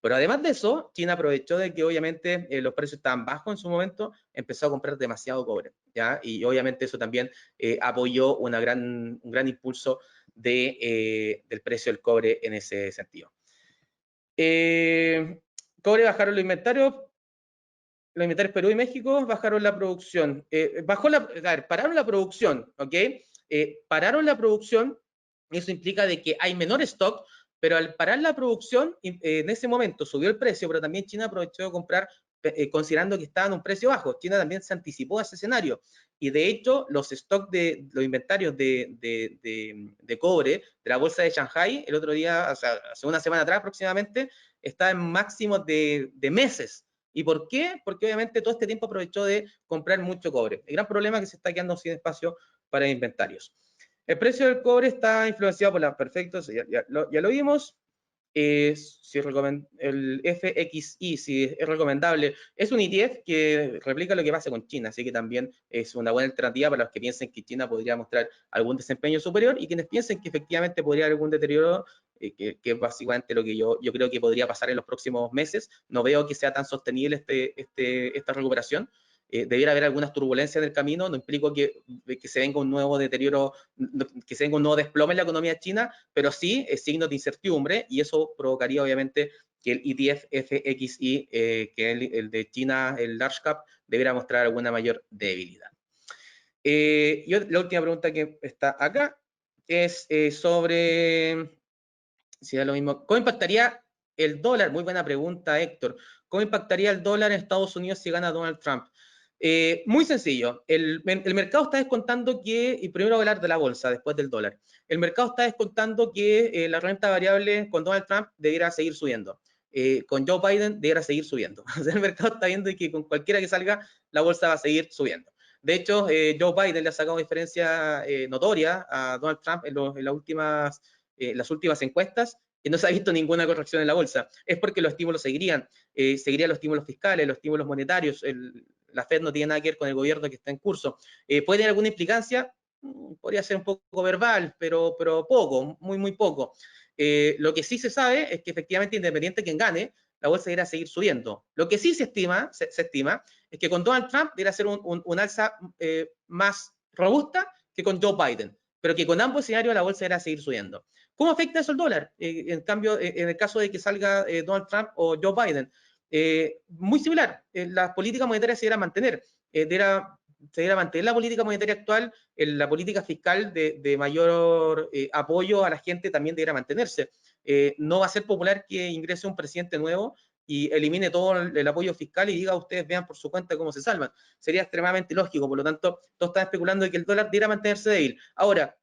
Pero además de eso, China aprovechó de que obviamente los precios estaban bajos en su momento, empezó a comprar demasiado cobre, ¿ya? Y obviamente eso también apoyó un gran impulso del precio del cobre en ese sentido. Cobre bajaron los inventarios Perú y México, bajaron la producción. Pararon la producción, ¿ok? Pararon la producción, eso implica de que hay menor stock, pero al parar la producción, en ese momento subió el precio, pero también China aprovechó de comprar considerando que estaban a un precio bajo. China también se anticipó a ese escenario. Y de hecho, los stocks los inventarios de cobre de la bolsa de Shanghai, el otro día, o sea, hace una semana atrás aproximadamente, está en máximos de meses. ¿Y por qué? Porque obviamente todo este tiempo aprovechó de comprar mucho cobre. El gran problema es que se está quedando sin espacio para inventarios. El precio del cobre está influenciado por las perfectos, ya lo vimos. Si el FXI, si es recomendable, es un ETF que replica lo que pasa con China, así que también es una buena alternativa para los que piensen que China podría mostrar algún desempeño superior y quienes piensen que efectivamente podría haber algún deterioro, que es básicamente lo que yo creo que podría pasar en los próximos meses. No veo que sea tan sostenible esta recuperación. Debiera haber algunas turbulencias en el camino, no implico que se venga un nuevo deterioro, que se venga un nuevo desplome en la economía china, pero sí es signo de incertidumbre y eso provocaría obviamente que el ETF FXI, que es el de China, el large cap, debiera mostrar alguna mayor debilidad. Y la última pregunta que está acá es sobre, si da lo mismo, ¿cómo impactaría el dólar? Muy buena pregunta, Héctor. ¿Cómo impactaría el dólar en Estados Unidos si gana Donald Trump? Muy sencillo, el mercado está descontando que, y primero voy a hablar de la bolsa, después del dólar, el mercado está descontando que la renta variable con Donald Trump debiera seguir subiendo, con Joe Biden debiera seguir subiendo. O sea, el mercado está viendo que con cualquiera que salga, la bolsa va a seguir subiendo. De hecho, Joe Biden le ha sacado diferencia notoria a Donald Trump en las últimas encuestas, que no se ha visto ninguna corrección en la bolsa. Es porque los estímulos seguirían los estímulos fiscales, los estímulos monetarios, la Fed no tiene nada que ver con el gobierno que está en curso. ¿Puede tener alguna implicancia? Podría ser un poco verbal, pero poco, muy poco. Lo que sí se sabe es que efectivamente, independiente de quien gane, la bolsa irá a seguir subiendo. Lo que sí se estima es que con Donald Trump deberá ser un alza más robusta que con Joe Biden, pero que con ambos escenarios la bolsa irá a seguir subiendo. ¿Cómo afecta eso el dólar? En cambio, en el caso de que salga Donald Trump o Joe Biden, muy similar, las políticas monetarias se deberán mantener, se deberá mantener la política monetaria actual, la política fiscal de mayor apoyo a la gente también deberá mantenerse. No va a ser popular que ingrese un presidente nuevo y elimine todo el apoyo fiscal y diga ustedes vean por su cuenta cómo se salvan. Sería extremadamente lógico, por lo tanto, todos están especulando de que el dólar deberá mantenerse débil. Ahora,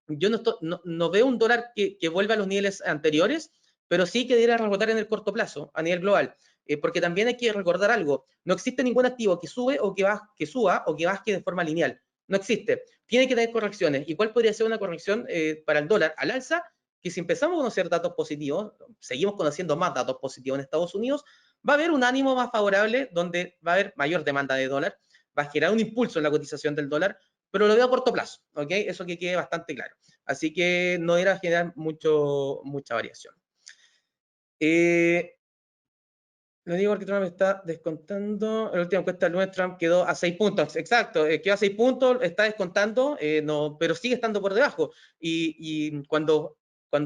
yo no veo un dólar que vuelva a los niveles anteriores, pero sí que debiera rebotar en el corto plazo, a nivel global. Porque también hay que recordar algo, no existe ningún activo que suba o que baje de forma lineal. No existe. Tiene que tener correcciones. ¿Y cuál podría ser una corrección para el dólar al alza? Que si empezamos a conocer datos positivos, seguimos conociendo más datos positivos en Estados Unidos, va a haber un ánimo más favorable donde va a haber mayor demanda de dólar, va a generar un impulso en la cotización del dólar, pero lo veo a corto plazo, ¿ok? Eso que quede bastante claro. Así que no era generar mucha variación. Lo digo porque Trump está descontando. En la última encuesta del lunes Trump quedó a 6 puntos. Exacto, quedó a 6 puntos, está descontando, no, pero sigue estando por debajo. Y cuando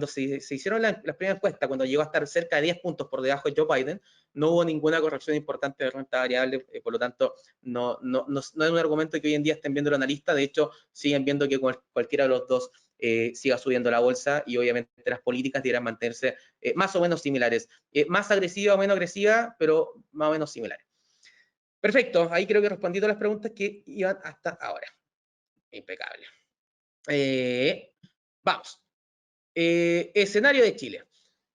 se hicieron las primeras encuestas, cuando llegó a estar cerca de 10 puntos por debajo de Joe Biden, no hubo ninguna corrección importante de renta variable, por lo tanto, no es un argumento que hoy en día estén viendo los analistas. De hecho, siguen viendo que cualquiera de los dos siga subiendo la bolsa y obviamente las políticas debieran mantenerse más o menos similares. Más agresiva o menos agresiva, pero más o menos similares. Perfecto, ahí creo que respondí todas las preguntas que iban hasta ahora. Impecable. Vamos. Escenario de Chile.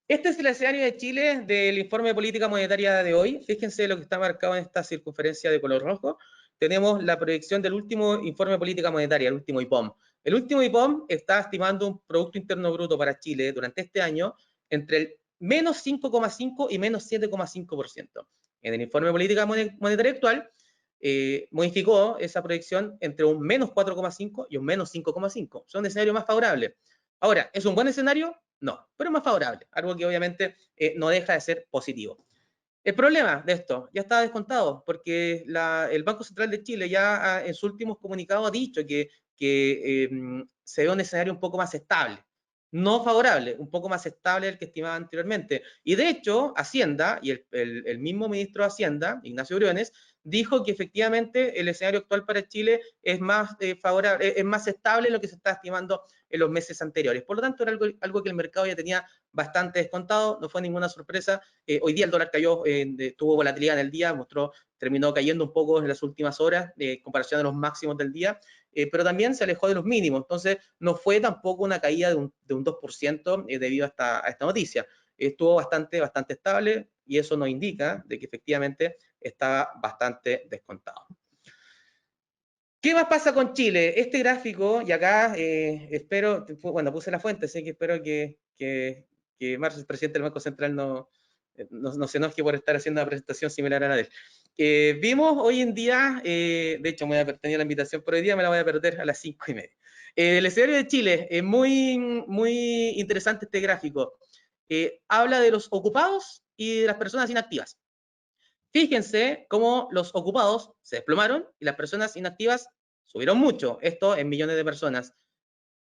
Este es el escenario de Chile del informe de política monetaria de hoy. Fíjense lo que está marcado en esta circunferencia de color rojo. Tenemos la proyección del último informe de política monetaria, el último IPOM. El último IPOM está estimando un Producto Interno Bruto para Chile durante este año entre el menos 5,5 y menos 7,5%. En el informe de política monetaria actual, modificó esa proyección entre un menos 4,5 y un menos 5,5. Son escenarios más favorables. Ahora, ¿es un buen escenario? No, pero es más favorable, algo que obviamente no deja de ser positivo. El problema de esto ya está descontado, porque el Banco Central de Chile ya en sus últimos comunicados ha dicho que se ve un escenario un poco más estable, no favorable, un poco más estable del que estimaba anteriormente. Y de hecho, Hacienda y el mismo ministro de Hacienda, Ignacio Briones, dijo que efectivamente el escenario actual para Chile es más favorable, es más estable de lo que se está estimando en los meses anteriores. Por lo tanto, era algo que el mercado ya tenía bastante descontado, no fue ninguna sorpresa. Hoy día el dólar cayó, tuvo volatilidad en el día, terminó cayendo un poco en las últimas horas, en comparación a los máximos del día, pero también se alejó de los mínimos, entonces no fue tampoco una caída de un 2% debido a esta noticia. Estuvo bastante estable y eso nos indica de que efectivamente está bastante descontado. ¿Qué más pasa con Chile? Este gráfico, y acá espero, bueno, puse la fuente, así que espero que Marx, el presidente del Banco Central, no se enoje por estar haciendo una presentación similar a la de él. Vimos hoy en día, de hecho me voy a tener la invitación, pero hoy día me la voy a perder a las 5:30. El escenario de Chile es muy interesante este gráfico. Habla de los ocupados y de las personas inactivas. Fíjense cómo los ocupados se desplomaron y las personas inactivas subieron mucho, esto en millones de personas.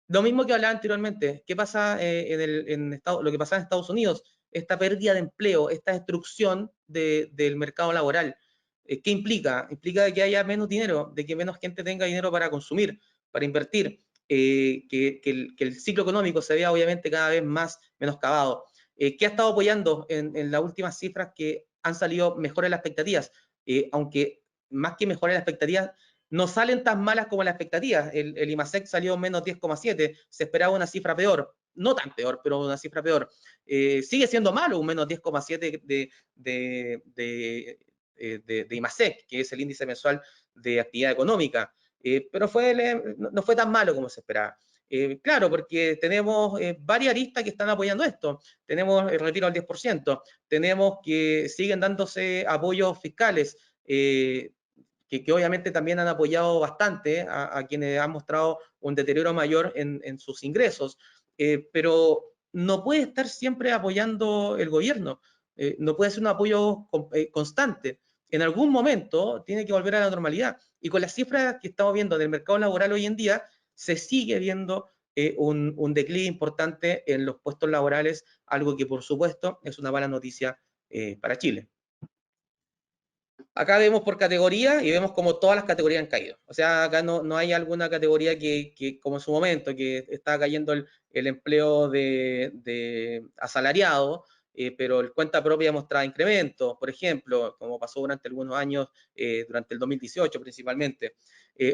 Lo mismo que hablaba anteriormente, ¿qué pasa lo que pasaba en Estados Unidos? Esta pérdida de empleo, esta destrucción del mercado laboral. ¿Qué implica? Implica que haya menos dinero, de que menos gente tenga dinero para consumir, para invertir, que el ciclo económico se vea obviamente cada vez más menoscabado. ¿Qué ha estado apoyando en las últimas cifras que han salido mejores las expectativas? Aunque más que mejores las expectativas, no salen tan malas como las expectativas. El IMASEC salió menos 10,7, se esperaba una cifra peor, no tan peor, pero una cifra peor. Sigue siendo malo un menos 10,7 de IMASEC, que es el índice mensual de actividad económica, pero no fue tan malo como se esperaba. Claro, porque tenemos varias aristas que están apoyando esto. Tenemos el retiro al 10%, tenemos que siguen dándose apoyos fiscales, que obviamente también han apoyado bastante a quienes han mostrado un deterioro mayor en sus ingresos, pero no puede estar siempre apoyando el gobierno, no puede ser un apoyo constante. En algún momento tiene que volver a la normalidad. Y con las cifras que estamos viendo del mercado laboral hoy en día, se sigue viendo un declive importante en los puestos laborales, algo que por supuesto es una mala noticia para Chile. Acá vemos por categoría y vemos como todas las categorías han caído. O sea, acá no hay alguna categoría que como en su momento, que está cayendo el empleo de asalariado, pero el cuenta propia mostraba incrementos, por ejemplo, como pasó durante algunos años, durante el 2018 principalmente.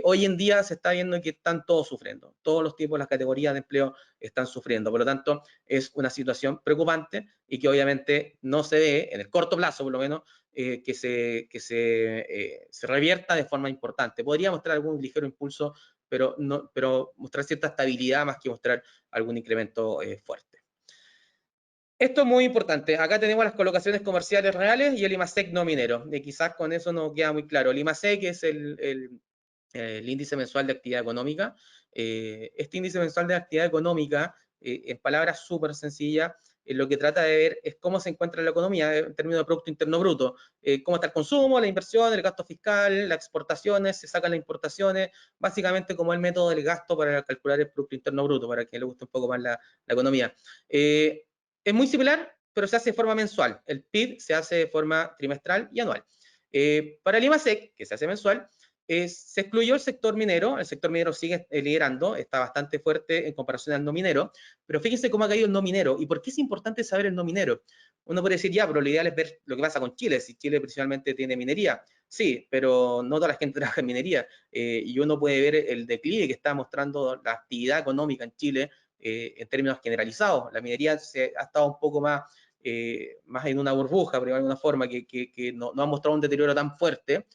Hoy en día se está viendo que están todos sufriendo, todos los tipos, las categorías de empleo están sufriendo. Por lo tanto, es una situación preocupante y que obviamente no se ve, en el corto plazo por lo menos, que se revierta de forma importante. Podría mostrar algún ligero impulso, pero mostrar cierta estabilidad más que mostrar algún incremento fuerte. Esto es muy importante. Acá tenemos las colocaciones comerciales reales y el IMASEC no minero. Quizás con eso no queda muy claro. El IMASEC es el índice mensual de actividad económica. Este índice mensual de actividad económica, en palabras súper sencillas, lo que trata de ver es cómo se encuentra la economía en términos de Producto Interno Bruto, cómo está el consumo, la inversión, el gasto fiscal, las exportaciones, se sacan las importaciones, básicamente como el método del gasto para calcular el Producto Interno Bruto, para que le guste un poco más la economía. Es muy similar, pero se hace de forma mensual. El PIB se hace de forma trimestral y anual. Para el IMASEC, que se hace mensual, se excluyó el sector minero sigue liderando, está bastante fuerte en comparación al no minero, pero fíjense cómo ha caído el no minero, y por qué es importante saber el no minero. Uno puede decir, ya, pero lo ideal es ver lo que pasa con Chile, si Chile principalmente tiene minería, sí, pero no toda la gente trabaja en minería, y uno puede ver el declive que está mostrando la actividad económica en Chile en términos generalizados. La minería ha estado un poco más en una burbuja, pero de alguna forma, que no ha mostrado un deterioro tan fuerte,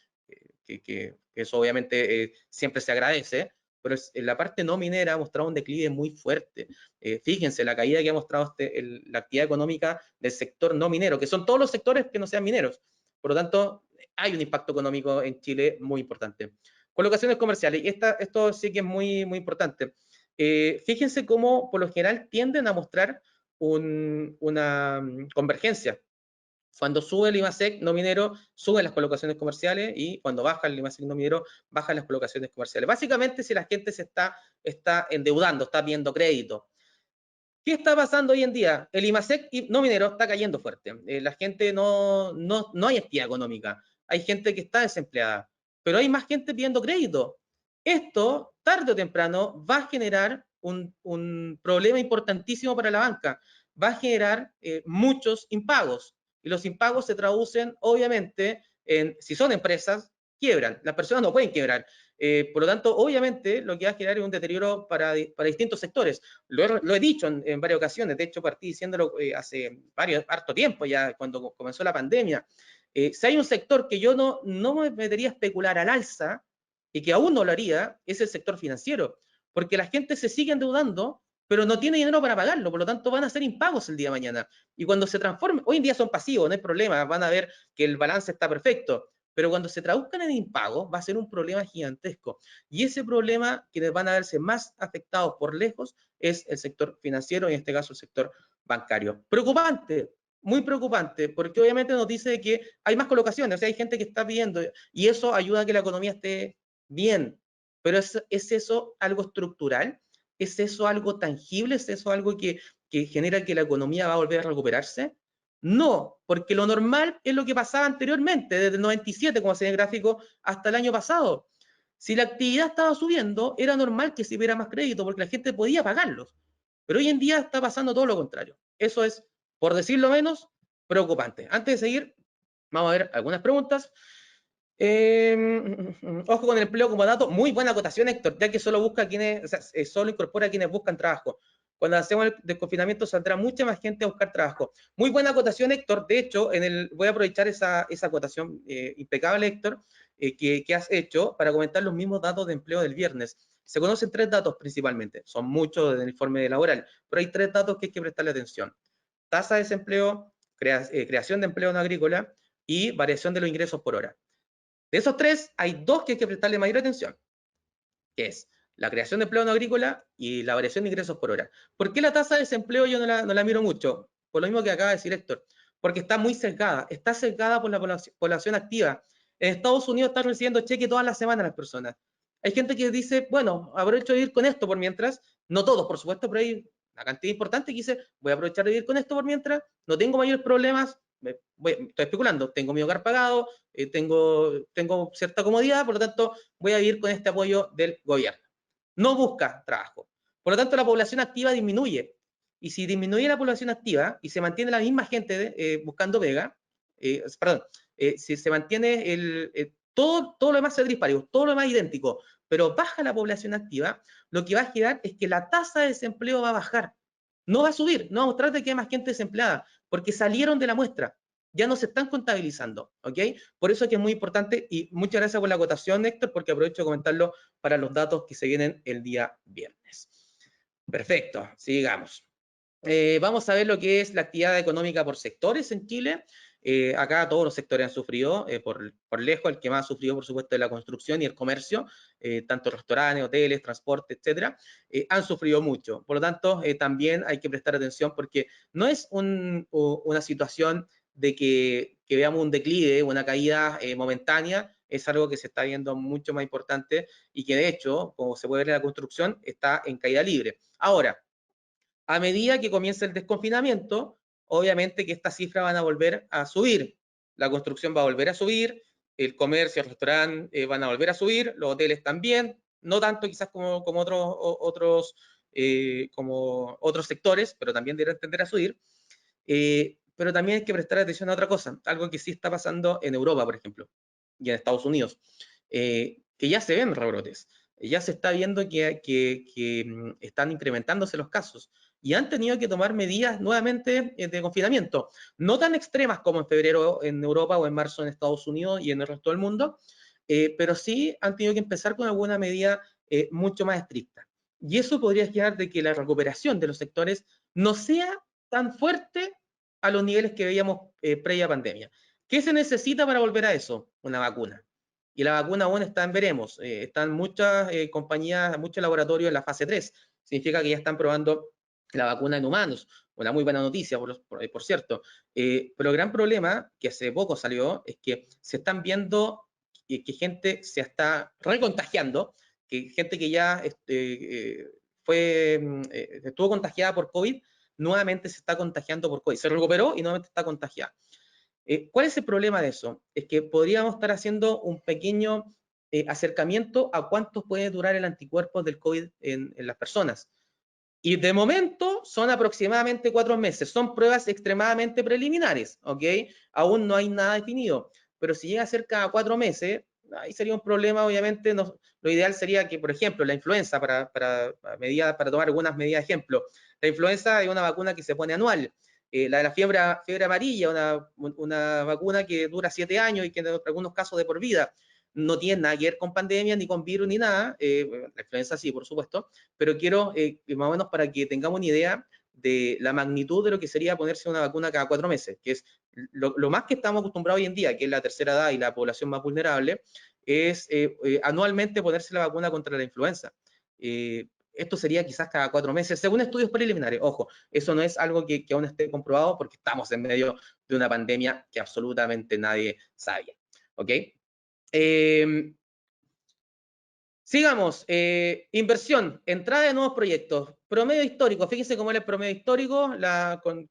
que eso obviamente siempre se agradece, pero en la parte no minera ha mostrado un declive muy fuerte. Fíjense, la caída que ha mostrado la actividad económica del sector no minero, que son todos los sectores que no sean mineros. Por lo tanto, hay un impacto económico en Chile muy importante. Colocaciones comerciales, y esto sí que es muy importante. Fíjense cómo por lo general tienden a mostrar una convergencia. Cuando sube el IMASEC no minero, suben las colocaciones comerciales, y cuando baja el IMASEC no minero, bajan las colocaciones comerciales. Básicamente, si la gente está endeudando, está viendo crédito. ¿Qué está pasando hoy en día? El IMASEC no minero está cayendo fuerte. La gente no hay actividad económica. Hay gente que está desempleada, pero hay más gente pidiendo crédito. Esto, tarde o temprano, va a generar un problema importantísimo para la banca. Va a generar muchos impagos. Y los impagos se traducen, obviamente, si son empresas, quiebran. Las personas no pueden quebrar. Por lo tanto, obviamente, lo que va a generar es un deterioro para distintos sectores. Lo he dicho en varias ocasiones, de hecho partí diciéndolo hace harto tiempo ya, cuando comenzó la pandemia. Si hay un sector que yo no me metería a especular al alza, y que aún no lo haría, es el sector financiero, porque la gente se sigue endeudando, pero no tiene dinero para pagarlo, por lo tanto van a ser impagos el día de mañana. Y cuando se transforme, hoy en día son pasivos, no hay problema, van a ver que el balance está perfecto, pero cuando se traduzcan en impagos va a ser un problema gigantesco. Y ese problema, quienes van a verse más afectados por lejos, es el sector financiero, en este caso el sector bancario. Preocupante, muy preocupante, porque obviamente nos dice que hay más colocaciones, o sea, hay gente que está pidiendo, y eso ayuda a que la economía esté bien. Pero ¿es eso algo estructural? ¿Es eso algo tangible? ¿Es eso algo que genera que la economía va a volver a recuperarse? No, porque lo normal es lo que pasaba anteriormente, desde el 97, como se ve en el gráfico, hasta el año pasado. Si la actividad estaba subiendo, era normal que se hubiera más crédito, porque la gente podía pagarlos. Pero hoy en día está pasando todo lo contrario. Eso es, por decirlo menos, preocupante. Antes de seguir, vamos a ver algunas preguntas. Ojo con el empleo como dato. Muy buena acotación, Héctor, ya que solo busca a quienes, o sea, solo incorpora a quienes buscan trabajo. Cuando hacemos el desconfinamiento saldrá mucha más gente a buscar trabajo. Muy buena acotación, Héctor. De hecho, voy a aprovechar esa acotación impecable, Héctor, que has hecho para comentar los mismos datos de empleo del viernes. Se conocen tres datos principalmente, son muchos del informe laboral, pero hay tres datos que hay que prestarle atención. Tasa de desempleo, creación de empleo no agrícola y variación de los ingresos por hora. De esos tres, hay dos que hay que prestarle mayor atención, que es la creación de empleo no agrícola y la variación de ingresos por hora. ¿Por qué la tasa de desempleo yo no la miro mucho? Por lo mismo que acaba de decir Héctor, porque está muy sesgada, está sesgada por la población activa. En Estados Unidos están recibiendo cheque todas las semanas las personas. Hay gente que dice, bueno, aprovecho de vivir con esto por mientras, no todos, por supuesto, pero hay una cantidad importante que dice, voy a aprovechar de vivir con esto por mientras, no tengo mayores problemas, estoy especulando, tengo mi hogar pagado, tengo cierta comodidad, por lo tanto, voy a vivir con este apoyo del gobierno. No busca trabajo. Por lo tanto, la población activa disminuye. Y si disminuye la población activa y se mantiene la misma gente buscando pega, si se mantiene todo lo demás se dispara, todo lo demás idéntico, pero baja la población activa, lo que va a generar es que la tasa de desempleo va a bajar. No va a subir, no va a mostrar que hay más gente desempleada, porque salieron de la muestra, ya no se están contabilizando, ¿ok? Por eso es que es muy importante, y muchas gracias por la acotación, Héctor, porque aprovecho de comentarlo para los datos que se vienen el día viernes. Perfecto, sigamos. Vamos a ver lo que es la actividad económica por sectores en Chile. Acá todos los sectores han sufrido, por lejos el que más ha sufrido, por supuesto, es la construcción y el comercio, tanto restaurantes, hoteles, transporte, etcétera, han sufrido mucho. Por lo tanto, también hay que prestar atención, porque no es una situación de que veamos un declive, una caída momentánea, es algo que se está viendo mucho más importante, y que de hecho, como se puede ver en la construcción, está en caída libre. Ahora, a medida que comience el desconfinamiento, obviamente que estas cifras van a volver a subir. La construcción va a volver a subir, el comercio, el restaurante van a volver a subir, los hoteles también, no tanto quizás como otros sectores, pero también deberán tender a subir. Pero también hay que prestar atención a otra cosa, algo que sí está pasando en Europa, por ejemplo, y en Estados Unidos, que ya se ven rebrotes, ya se está viendo que están incrementándose los casos y han tenido que tomar medidas nuevamente de confinamiento, no tan extremas como en febrero en Europa o en marzo en Estados Unidos y en el resto del mundo, pero sí han tenido que empezar con alguna medida mucho más estricta. Y eso podría generar de que la recuperación de los sectores no sea tan fuerte a los niveles que veíamos previa pandemia. ¿Qué se necesita para volver a eso? Una vacuna. Y la vacuna aún está en veremos. Están muchas compañías, muchos laboratorios en la fase 3. Significa que ya están probando la vacuna en humanos. Una muy buena noticia, por cierto. Pero el gran problema, que hace poco salió, es que se están viendo que gente se está recontagiando, que gente que ya estuvo contagiada por COVID, nuevamente se está contagiando por COVID. Se recuperó y nuevamente está contagiada. ¿Cuál es el problema de eso? Es que podríamos estar haciendo un pequeño acercamiento a cuánto puede durar el anticuerpo del COVID en las personas. Y de momento son aproximadamente 4 meses. Son pruebas extremadamente preliminares, ¿ok? Aún no hay nada definido. Pero si llega a ser cada 4 meses, ahí sería un problema, obviamente. Lo ideal sería que, por ejemplo, la influenza, para tomar algunas medidas de ejemplo, la influenza es una vacuna que se pone anual. La de la fiebre amarilla, una vacuna que dura 7 años y que en algunos casos de por vida. No tiene nada que ver con pandemia, ni con virus, ni nada. La influenza sí, por supuesto, pero quiero más o menos para que tengamos una idea de la magnitud de lo que sería ponerse una vacuna cada 4 meses, que es lo más que estamos acostumbrados hoy en día, que es la tercera edad y la población más vulnerable, es anualmente ponerse la vacuna contra la influenza. Esto sería quizás cada 4 meses, según estudios preliminares. Ojo, eso no es algo que aún esté comprobado porque estamos en medio de una pandemia que absolutamente nadie sabía. ¿Ok? Sigamos, inversión, entrada de nuevos proyectos, promedio histórico, fíjense cómo era el promedio histórico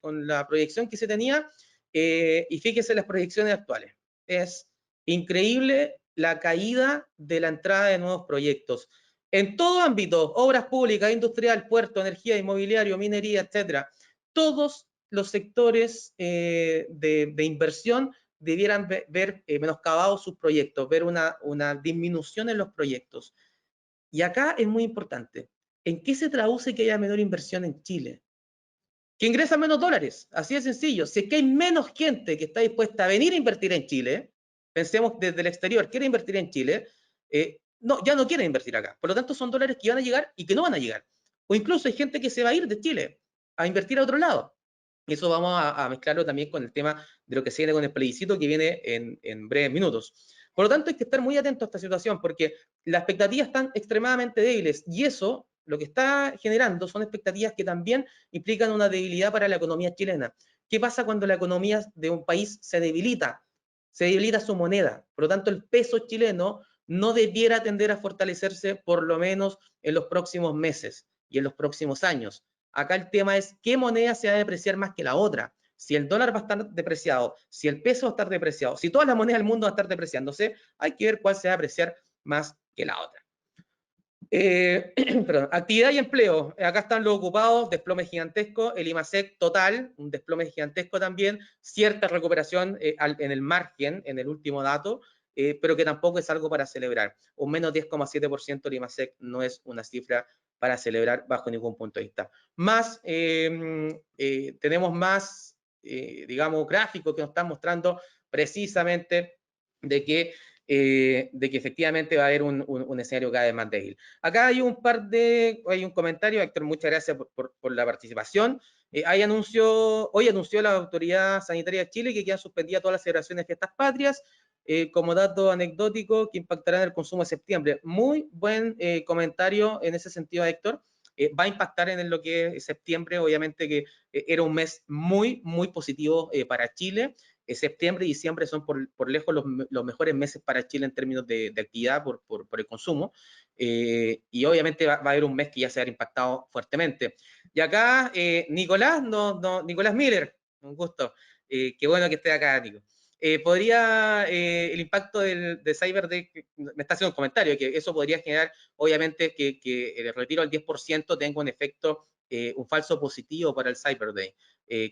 con la proyección que se tenía y fíjense las proyecciones actuales. Es increíble la caída de la entrada de nuevos proyectos. En todo ámbito, obras públicas, industrial, puerto, energía, inmobiliario, minería, etcétera, todos los sectores de inversión debieran ver menoscabados sus proyectos, ver una disminución en los proyectos. Y acá es muy importante. ¿En qué se traduce que haya menor inversión en Chile? Que ingresa menos dólares. Así de sencillo. Si es que hay menos gente que está dispuesta a venir a invertir en Chile, pensemos desde el exterior, quiere invertir en Chile, no, ya no quiere invertir acá. Por lo tanto, son dólares que van a llegar y que no van a llegar. O incluso hay gente que se va a ir de Chile a invertir a otro lado. Y eso vamos a mezclarlo también con el tema de lo que se viene con el plebiscito que viene en breves minutos. Por lo tanto, hay que estar muy atentos a esta situación porque las expectativas están extremadamente débiles y eso lo que está generando son expectativas que también implican una debilidad para la economía chilena. ¿Qué pasa cuando la economía de un país se debilita? Se debilita su moneda. Por lo tanto, el peso chileno no debiera tender a fortalecerse por lo menos en los próximos meses y en los próximos años. Acá el tema es qué moneda se va a depreciar más que la otra. Si el dólar va a estar depreciado, si el peso va a estar depreciado, si todas las monedas del mundo van a estar depreciándose, hay que ver cuál se va a apreciar más que la otra. Perdón, actividad y empleo. Acá están los ocupados, desplome gigantesco, el IMASEC total, un desplome gigantesco también, cierta recuperación en el margen, en el último dato, pero que tampoco es algo para celebrar. Un menos 10,7% del IMASEC no es una cifra para celebrar bajo ningún punto de vista. Más, tenemos más, digamos, gráficos que nos están mostrando precisamente de que efectivamente va a haber un escenario cada vez más débil. Acá hay un comentario, Héctor, muchas gracias por la participación. Hoy anunció la Autoridad Sanitaria de Chile que quedan suspendidas todas las celebraciones de fiestas patrias, como dato anecdótico que impactará en el consumo de septiembre. Muy buen comentario en ese sentido, Héctor. Va a impactar en lo que es septiembre, obviamente que era un mes muy, muy positivo para Chile. Septiembre y diciembre son por lejos los mejores meses para Chile en términos de actividad por el consumo. Y obviamente va a haber un mes que ya se va a ver impactado fuertemente. Y acá, Nicolás Miller, un gusto. Qué bueno que esté acá, Nico. podría el impacto de Cyber Day, me está haciendo un comentario, que eso podría generar, obviamente, que el retiro al 10% tenga un efecto, un falso positivo para el Cyber Day,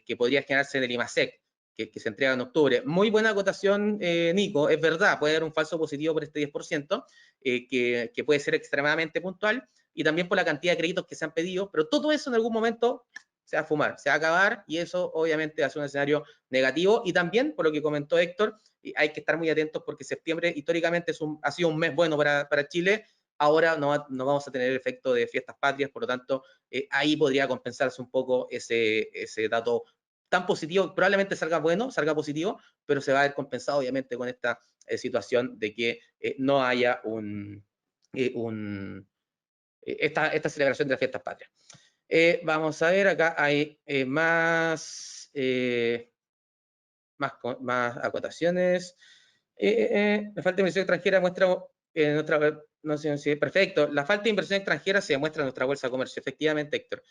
que podría generarse en el IMASEC, que se entrega en octubre. Muy buena acotación, Nico, es verdad, puede haber un falso positivo por este 10%, que puede ser extremadamente puntual, y también por la cantidad de créditos que se han pedido, pero todo eso en algún momento se va a fumar, se va a acabar, y eso obviamente va a ser un escenario negativo. Y también, por lo que comentó Héctor, hay que estar muy atentos porque septiembre históricamente ha sido un mes bueno para Chile. Ahora no vamos a tener el efecto de fiestas patrias, por lo tanto, ahí podría compensarse un poco ese dato tan positivo. Probablemente salga bueno, salga positivo, pero se va a ver compensado obviamente con esta situación de que no haya esta celebración de las fiestas patrias. Vamos a ver, acá hay más acotaciones. La falta de inversión extranjera muestra en otra web, no sé si perfecto. La falta de inversión extranjera se demuestra en nuestra bolsa de comercio, efectivamente, Héctor.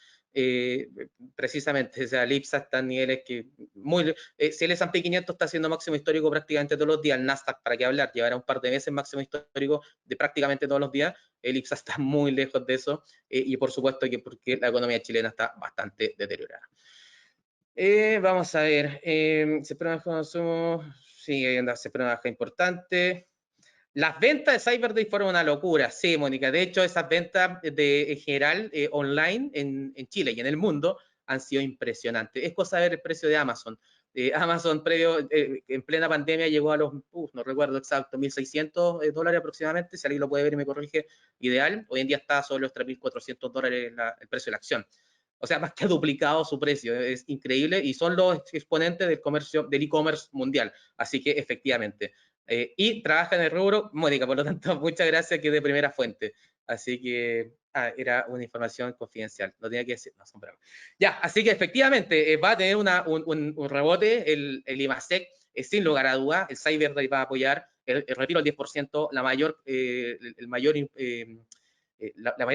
Precisamente, o sea, el IPSA está en niveles que si el S&P 500 está haciendo máximo histórico prácticamente todos los días, el Nasdaq, para qué hablar, llevará un par de meses máximo histórico de prácticamente todos los días. El IPSA está muy lejos de eso, y por supuesto que porque la economía chilena está bastante deteriorada. Vamos a ver, se espera un consumo, sí, se espera una baja importante. Las ventas de Cyber Day fueron una locura, sí, Mónica. De hecho, esas ventas en general online en Chile y en el mundo han sido impresionantes. Es cosa de ver el precio de Amazon. Amazon en plena pandemia llegó a los, no recuerdo exacto, $1.600 aproximadamente. Si alguien lo puede ver y me corrige, ideal. Hoy en día está sobre los $3.400 el precio de la acción. O sea, más que ha duplicado su precio, es increíble, y son los exponentes del comercio, del e-commerce mundial. Así que efectivamente. Y trabaja en el rubro Mónica, por lo tanto, muchas gracias, que es de primera fuente. Así que era una información confidencial, no tenía que decir, no, son bromas. Ya, así que efectivamente va a tener un rebote el IMASEC, sin lugar a duda. El Cyber Day va a apoyar el retiro al 10%, la mayor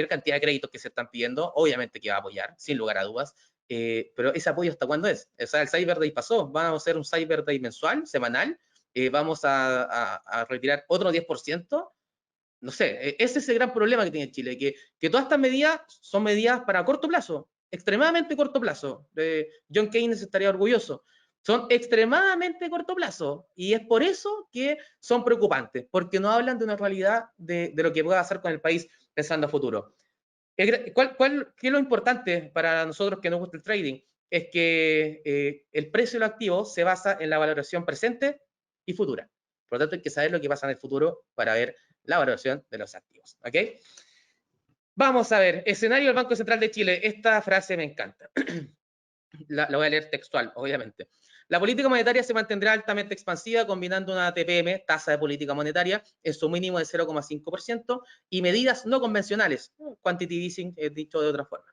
cantidad de créditos que se están pidiendo, obviamente que va a apoyar, sin lugar a dudas. Pero ese apoyo, ¿hasta cuándo es? O sea, el Cyber Day pasó, vamos a hacer un Cyber Day mensual, semanal, vamos a retirar otro 10%. No sé, ese es el gran problema que tiene Chile, que todas estas medidas son medidas para corto plazo, extremadamente corto plazo. John Keynes estaría orgulloso. Son extremadamente corto plazo, y es por eso que son preocupantes, porque no hablan de una realidad de lo que pueda hacer con el país pensando a futuro. ¿Qué es lo importante para nosotros que nos gusta el trading? Es que el precio del activo se basa en la valoración presente y futura. Por lo tanto, hay que saber lo que pasa en el futuro para ver la valoración de los activos. ¿Ok? Vamos a ver, escenario del Banco Central de Chile. Esta frase me encanta. La voy a leer textual, obviamente. La política monetaria se mantendrá altamente expansiva, combinando una TPM, tasa de política monetaria, en su mínimo de 0,5%, y medidas no convencionales, quantitative easing, dicho de otra forma.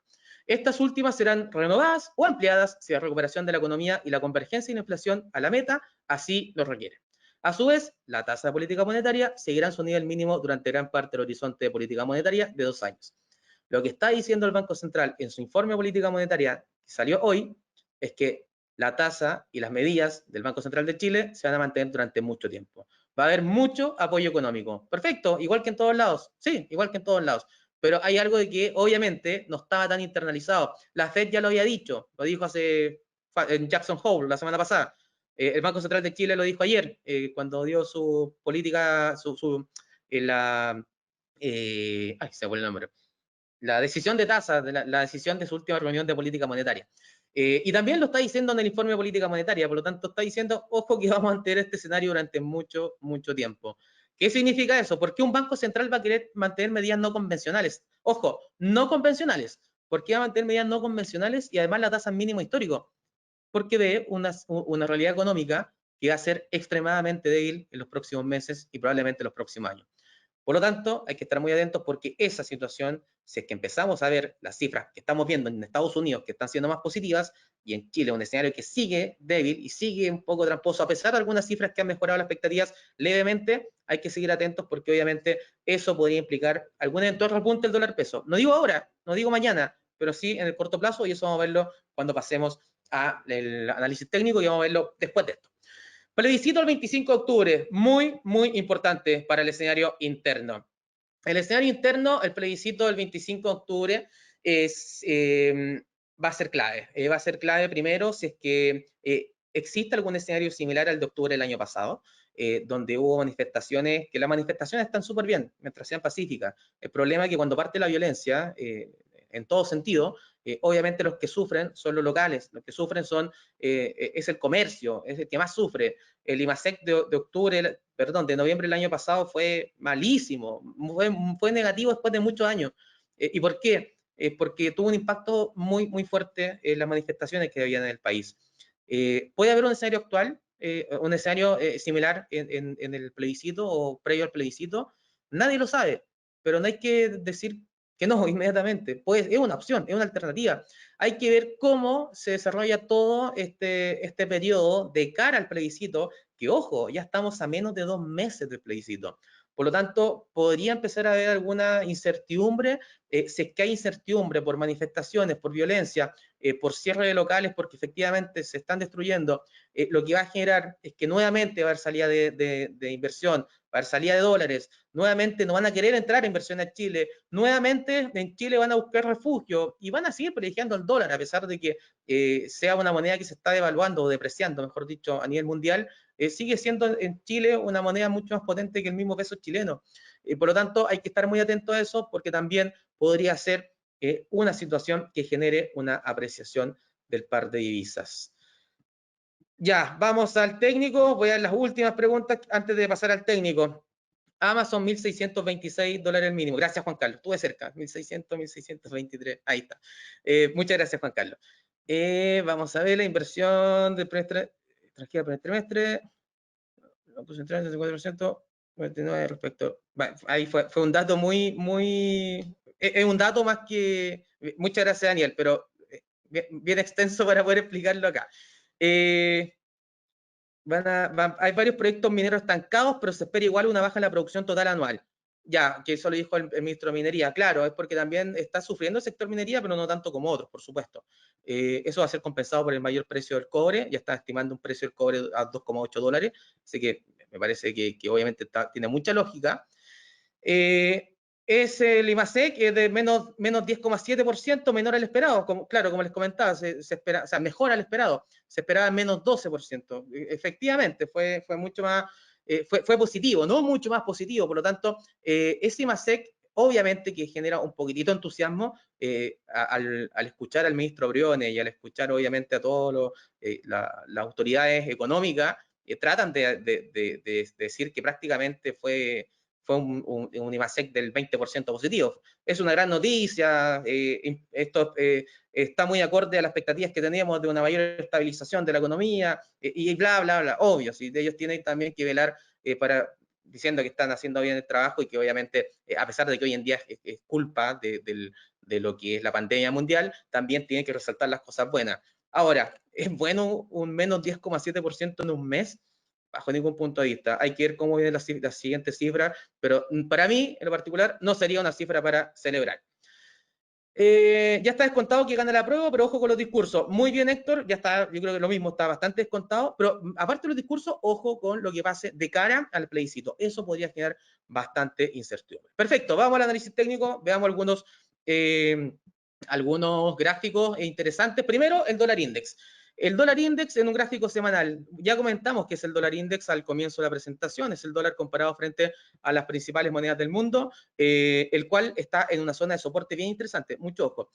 Estas últimas serán renovadas o ampliadas si la recuperación de la economía y la convergencia de la inflación a la meta así lo requieren. A su vez, la tasa de política monetaria seguirá en su nivel mínimo durante gran parte del horizonte de política monetaria de 2 años. Lo que está diciendo el Banco Central en su informe de política monetaria, que salió hoy, es que la tasa y las medidas del Banco Central de Chile se van a mantener durante mucho tiempo. Va a haber mucho apoyo económico. Perfecto, igual que en todos lados. Sí, igual que en todos lados. Pero hay algo de que obviamente no estaba tan internalizado. La Fed ya lo había dicho, lo dijo en Jackson Hole la semana pasada. El Banco Central de Chile lo dijo ayer, cuando dio su política, se fue el nombre. La decisión de tasa, la decisión de su última reunión de política monetaria. Y también lo está diciendo en el informe de política monetaria, por lo tanto está diciendo, ojo, que vamos a mantener este escenario durante mucho, mucho tiempo. ¿Qué significa eso? ¿Por qué un banco central va a querer mantener medidas no convencionales? Ojo, no convencionales. ¿Por qué va a mantener medidas no convencionales y además la tasa mínimo histórico? Porque ve una realidad económica que va a ser extremadamente débil en los próximos meses y probablemente en los próximos años. Por lo tanto, hay que estar muy atentos, porque esa situación, si es que empezamos a ver las cifras que estamos viendo en Estados Unidos, que están siendo más positivas, y en Chile un escenario que sigue débil y sigue un poco tramposo, a pesar de algunas cifras que han mejorado las expectativas levemente, hay que seguir atentos, porque obviamente eso podría implicar algún eventual repunte del dólar peso. No digo ahora, no digo mañana, pero sí en el corto plazo, y eso vamos a verlo cuando pasemos al análisis técnico, y vamos a verlo después de esto. Plebiscito el 25 de octubre, muy, muy importante para el escenario interno. El escenario interno, el plebiscito del 25 de octubre va a ser clave. Va a ser clave primero si es que existe algún escenario similar al de octubre del año pasado, donde hubo manifestaciones, que las manifestaciones están súper bien, mientras sean pacíficas. El problema es que cuando parte la violencia, en todo sentido, obviamente los que sufren son los locales, los que sufren es el comercio, es el que más sufre. El IMASEC de noviembre del año pasado fue malísimo, fue negativo después de muchos años. ¿Y por qué? Porque tuvo un impacto muy, muy fuerte en las manifestaciones que había en el país. ¿Puede haber un escenario actual, un escenario similar en el plebiscito o previo al plebiscito? Nadie lo sabe, pero no hay que decir que no inmediatamente. Pues es una opción, es una alternativa. Hay que ver cómo se desarrolla todo este periodo de cara al plebiscito, que ojo, ya estamos a menos de 2 meses del plebiscito. Por lo tanto, podría empezar a haber alguna incertidumbre, si es que hay incertidumbre por manifestaciones, por violencia, por cierre de locales, porque efectivamente se están destruyendo, lo que va a generar es que nuevamente va a haber salida de inversión, va a haber salida de dólares, nuevamente no van a querer entrar a inversión a Chile, nuevamente en Chile van a buscar refugio y van a seguir privilegiando el dólar, a pesar de que sea una moneda que se está devaluando o depreciando, mejor dicho, a nivel mundial, sigue siendo en Chile una moneda mucho más potente que el mismo peso chileno. Por lo tanto, hay que estar muy atento a eso porque también podría ser una situación que genere una apreciación del par de divisas. Ya, vamos al técnico. Voy a las últimas preguntas antes de pasar al técnico. Amazon, $1.626 el mínimo. Gracias, Juan Carlos. Estuve cerca. 1.600, 1.623. Ahí está. Muchas gracias, Juan Carlos. Vamos a ver la inversión del extranjera para el primer trimestre. Lo puse en 34%, 99% respecto. Bueno, ahí fue un dato es un dato más que. Muchas gracias, Daniel, pero bien extenso para poder explicarlo acá. Hay varios proyectos mineros estancados, pero se espera igual una baja en la producción total anual. Ya, que eso lo dijo el ministro de Minería. Claro, es porque también está sufriendo el sector minería, pero no tanto como otros, por supuesto. Eso va a ser compensado por el mayor precio del cobre. Ya está estimando un precio del cobre a $2,8. Así que me parece que obviamente tiene mucha lógica. Es el IMASEC, que es de menos 10,7%, menor al esperado. Claro, como les comentaba, se espera, o sea, mejor al esperado. Se esperaba menos 12%. Efectivamente, fue mucho más, fue positivo, no mucho más positivo. Por lo tanto, ese IMASEC obviamente que genera un poquitito de entusiasmo al escuchar al ministro Briones y al escuchar obviamente a todas las autoridades económicas, tratan de decir que prácticamente fue un IMASEC del 20% positivo. Es una gran noticia, esto está muy acorde a las expectativas que teníamos de una mayor estabilización de la economía y bla, bla, bla, obvio, ¿sí? Ellos tienen también que velar diciendo que están haciendo bien el trabajo y que obviamente, a pesar de que hoy en día es culpa de lo que es la pandemia mundial, también tienen que resaltar las cosas buenas. Ahora, ¿es bueno un menos 10,7% en un mes? Bajo ningún punto de vista. Hay que ver cómo viene la siguiente cifra, pero para mí, en lo particular, no sería una cifra para celebrar. Ya está descontado que gana la prueba, pero ojo con los discursos. Muy bien, Héctor, ya está, yo creo que lo mismo, está bastante descontado, pero aparte de los discursos, ojo con lo que pase de cara al plebiscito. Eso podría generar bastante incertidumbre. Perfecto, vamos al análisis técnico, veamos algunos gráficos interesantes. Primero, el dólar index. El dólar index en un gráfico semanal, ya comentamos que es el dólar index al comienzo de la presentación, es el dólar comparado frente a las principales monedas del mundo, el cual está en una zona de soporte bien interesante, mucho ojo.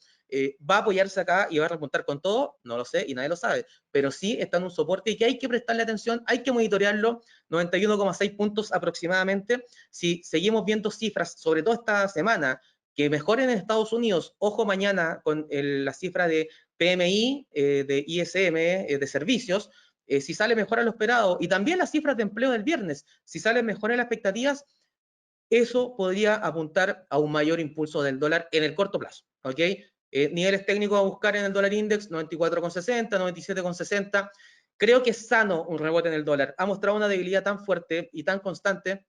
¿Va a apoyarse acá y va a repuntar con todo? No lo sé y nadie lo sabe, pero sí está en un soporte y que hay que prestarle atención, hay que monitorearlo, 91,6 puntos aproximadamente. Si seguimos viendo cifras, sobre todo esta semana, que mejoren en Estados Unidos, ojo mañana con la cifra de PMI, de ISM, de servicios, si sale mejor a lo esperado, y también las cifras de empleo del viernes, si salen mejor a las expectativas, eso podría apuntar a un mayor impulso del dólar en el corto plazo, ¿ok? Niveles técnicos a buscar en el dólar index, 94,60, 97,60. Creo que es sano un rebote en el dólar. Ha mostrado una debilidad tan fuerte y tan constante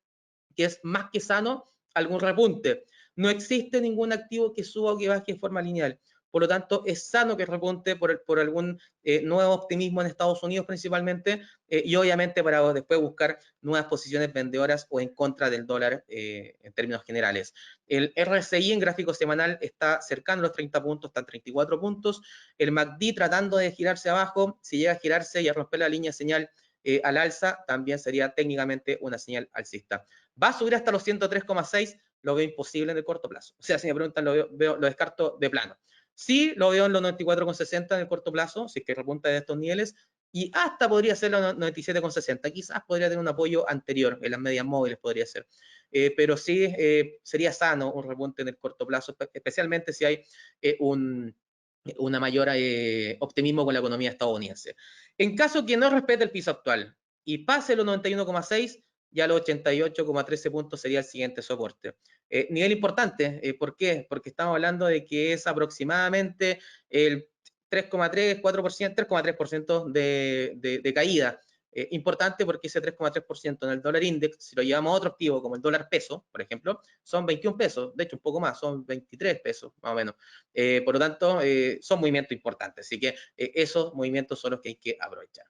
que es más que sano algún repunte. No existe ningún activo que suba o que baje de forma lineal. por lo tanto es sano que repunte por algún nuevo optimismo en Estados Unidos principalmente, y obviamente para después buscar nuevas posiciones vendedoras o en contra del dólar en términos generales. El RSI en gráfico semanal está cercano a los 30 puntos, está en 34 puntos, el MACD tratando de girarse abajo, si llega a girarse y a romper la línea de señal al alza, también sería técnicamente una señal alcista. ¿Va a subir hasta los 103,6? Lo veo imposible en el corto plazo. O sea, si me preguntan, lo descarto de plano. Sí, lo veo en los 94,60 en el corto plazo, si es que repunta de estos niveles, y hasta podría ser los 97,60. Quizás podría tener un apoyo anterior, en las medias móviles podría ser. Pero sí sería sano un repunte en el corto plazo, especialmente si hay una mayor optimismo con la economía estadounidense. En caso que no respete el piso actual y pase los 91,6, ya los 88,13 puntos sería el siguiente soporte. Nivel importante, ¿por qué? Porque estamos hablando de que es aproximadamente el 3,3, 4%, 3,3% de caída. Importante porque ese 3,3% en el dólar index, si lo llevamos a otro activo como el dólar peso, por ejemplo, son 21 pesos, de hecho un poco más, son 23 pesos más o menos. Por lo tanto, son movimientos importantes, así que esos movimientos son los que hay que aprovechar.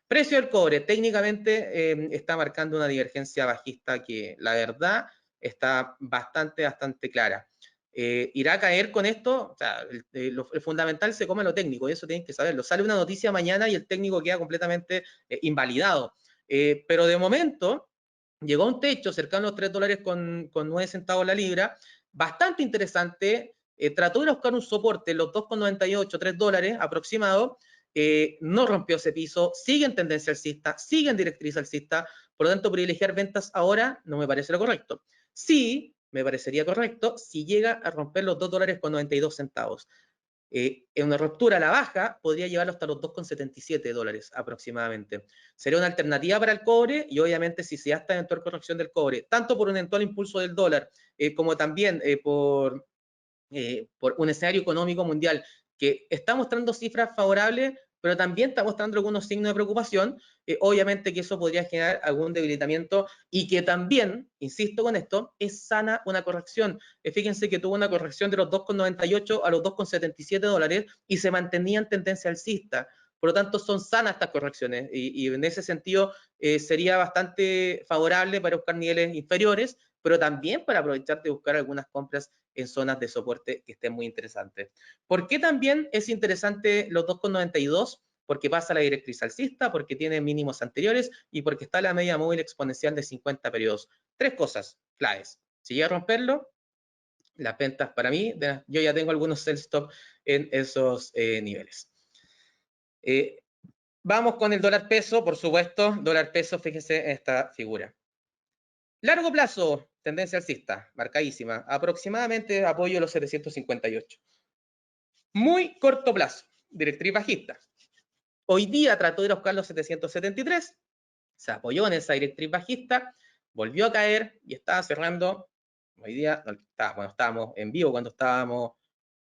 Precio del cobre, técnicamente está marcando una divergencia bajista que la verdad está bastante clara. ¿Irá a caer con esto? O sea, el fundamental se come lo técnico, y eso tienen que saberlo. Sale una noticia mañana y el técnico queda completamente invalidado. Pero de momento llegó a un techo cercano a los $3 con 9 centavos la libra, bastante interesante. Trató de buscar un soporte en los 2,98, $3 aproximado, no rompió ese piso, sigue en tendencia alcista, sigue en directriz alcista, por lo tanto privilegiar ventas ahora no me parece lo correcto. Sí, me parecería correcto si llega a romper los $2 con 92 centavos. En una ruptura a la baja podría llevarlo hasta los $2,77 aproximadamente. Sería una alternativa para el cobre y obviamente si se da esta eventual corrección del cobre, tanto por un eventual impulso del dólar como también por un escenario económico mundial que está mostrando cifras favorables, pero también está mostrando algunos signos de preocupación, obviamente que eso podría generar algún debilitamiento y que también, insisto con esto, es sana una corrección. Fíjense que tuvo una corrección de los 2,98 a los $2,77 y se mantenía en tendencia alcista. Por lo tanto, son sanas estas correcciones y en ese sentido sería bastante favorable para buscar niveles inferiores, pero también para aprovechar de buscar algunas compras en zonas de soporte que estén muy interesantes. ¿Por qué también es interesante los 2,92? Porque pasa la directriz alcista, porque tiene mínimos anteriores y porque está la media móvil exponencial de 50 periodos. Tres cosas claves. Si llega a romperlo, las ventas para mí, yo ya tengo algunos sell stop en esos niveles. Vamos con el dólar peso, por supuesto, dólar peso, fíjense en esta figura. Largo plazo, tendencia alcista, marcadísima, aproximadamente apoyo a los 758. Muy corto plazo, directriz bajista. Hoy día trató de ir a buscar los 773, se apoyó en esa directriz bajista, volvió a caer y estaba cerrando, hoy día, bueno, estábamos en vivo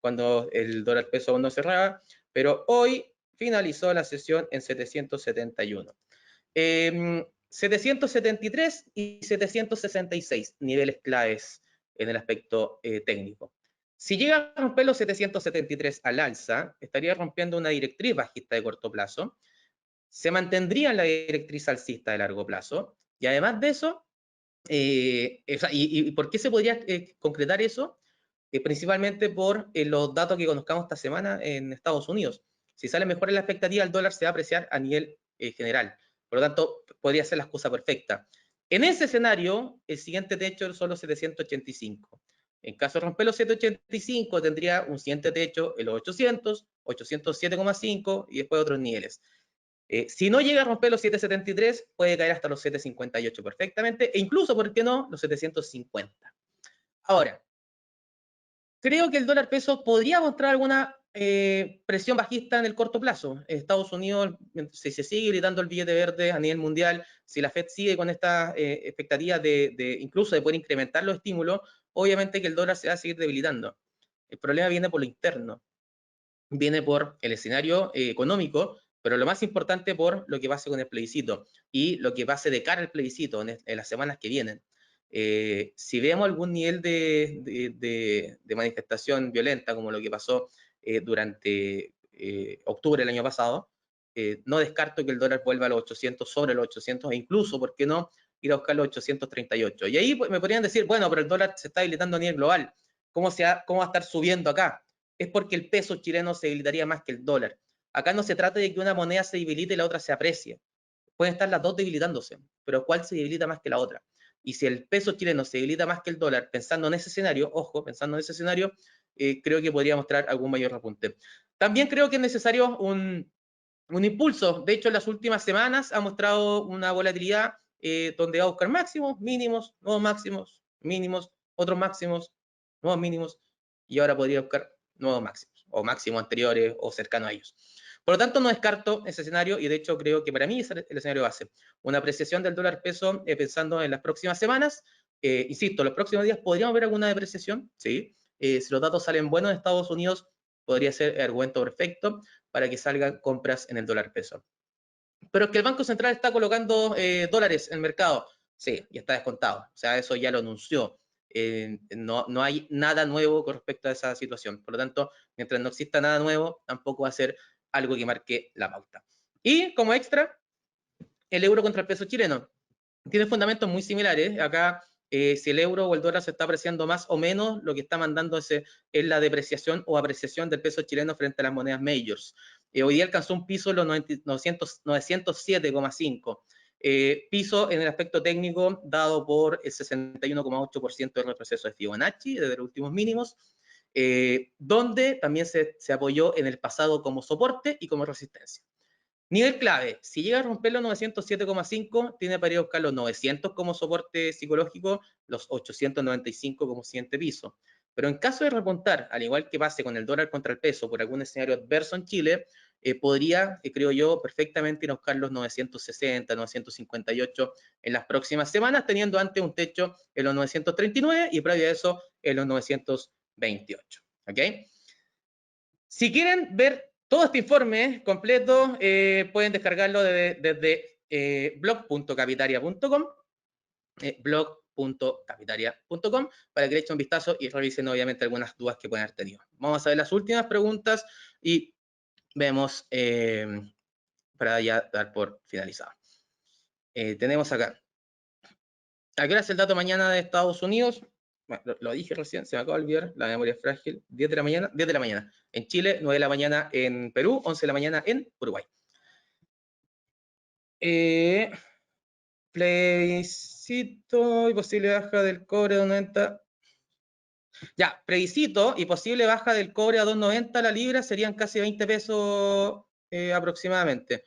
cuando el dólar peso no cerraba, pero hoy finalizó la sesión en 771. 773 y 766 niveles claves en el aspecto técnico. Si llega a romper los 773 al alza, estaría rompiendo una directriz bajista de corto plazo, se mantendría en la directriz alcista de largo plazo, y además de eso, ¿y por qué se podría concretar eso? Principalmente por los datos que conozcamos esta semana en Estados Unidos. Si sale mejor en la expectativa, el dólar se va a apreciar a nivel general. Por lo tanto, podría ser la excusa perfecta. En ese escenario, el siguiente techo son los 785. En caso de romper los 785, tendría un siguiente techo en los 800, 807,5 y después otros niveles. Si no llega a romper los 773, puede caer hasta los 758 perfectamente, e incluso, ¿por qué no?, los 750. Ahora, creo que el dólar peso podría mostrar alguna presión bajista en el corto plazo. Estados Unidos, si se sigue gritando el billete verde a nivel mundial, si la Fed sigue con esta expectativa incluso de poder incrementar los estímulos, obviamente que el dólar se va a seguir debilitando. El problema viene por lo interno, viene por el escenario económico, pero lo más importante por lo que pase con el plebiscito y lo que pase de cara al plebiscito en las semanas que vienen. Si vemos algún nivel de manifestación violenta, como lo que pasó durante octubre del año pasado. No descarto que el dólar vuelva a los 800, sobre los 800, e incluso, ¿por qué no?, ir a buscar los 838. Y ahí me podrían decir, bueno, pero el dólar se está debilitando a nivel global. ¿Cómo va a estar subiendo acá? Es porque el peso chileno se debilitaría más que el dólar. Acá no se trata de que una moneda se debilite y la otra se aprecie. Pueden estar las dos debilitándose, pero ¿cuál se debilita más que la otra? Y si el peso chileno se debilita más que el dólar, pensando en ese escenario, ojo, pensando en ese escenario, creo que podría mostrar algún mayor repunte. También creo que es necesario un impulso. De hecho, en las últimas semanas ha mostrado una volatilidad donde va a buscar máximos, mínimos, nuevos máximos, mínimos, otros máximos, nuevos mínimos, y ahora podría buscar nuevos máximos, o máximos anteriores, o cercanos a ellos. Por lo tanto, no descarto ese escenario, y de hecho creo que para mí es el escenario base. Una apreciación del dólar peso pensando en las próximas semanas. Insisto, los próximos días podríamos ver alguna depreciación, ¿sí? Si los datos salen buenos en Estados Unidos, podría ser el argumento perfecto para que salgan compras en el dólar peso. Pero es que el Banco Central está colocando dólares en el mercado. Sí, ya está descontado. O sea, eso ya lo anunció. No hay nada nuevo con respecto a esa situación. Por lo tanto, mientras no exista nada nuevo, tampoco va a ser algo que marque la pauta. Y como extra, el euro contra el peso chileno. Tiene fundamentos muy similares. Acá, si el euro o el dólar se está apreciando más o menos, lo que está mandando es la depreciación o apreciación del peso chileno frente a las monedas majors. Hoy día alcanzó un piso en los 907,5. Piso en el aspecto técnico dado por el 61,8% del retroceso de Fibonacci desde los últimos mínimos, donde también se apoyó en el pasado como soporte y como resistencia. Nivel clave, si llega a romper los 907,5, tiene para ir a buscar los 900 como soporte psicológico, los 895 como siguiente piso. Pero en caso de repuntar, al igual que pase con el dólar contra el peso por algún escenario adverso en Chile, podría, creo yo, perfectamente ir a buscar los 960, 958 en las próximas semanas, teniendo antes un techo en los 939 y previo a eso en los 928. ¿Ok? Si quieren ver todo este informe completo, pueden descargarlo desde blog.capitaria.com, blog.capitaria.com, para que le echen un vistazo y revisen obviamente algunas dudas que pueden haber tenido. Vamos a ver las últimas preguntas y vemos para ya dar por finalizado. Tenemos acá. ¿A qué hora es el dato mañana de Estados Unidos? Bueno, lo dije recién, se me acaba de olvidar, la memoria es frágil. 10 de la mañana, 10 de la mañana en Chile, 9 de la mañana en Perú, 11 de la mañana en Uruguay. Plebiscito y posible baja del cobre a 2.90. Ya, plebiscito y posible baja del cobre a 2.90 la libra serían casi 20 pesos aproximadamente.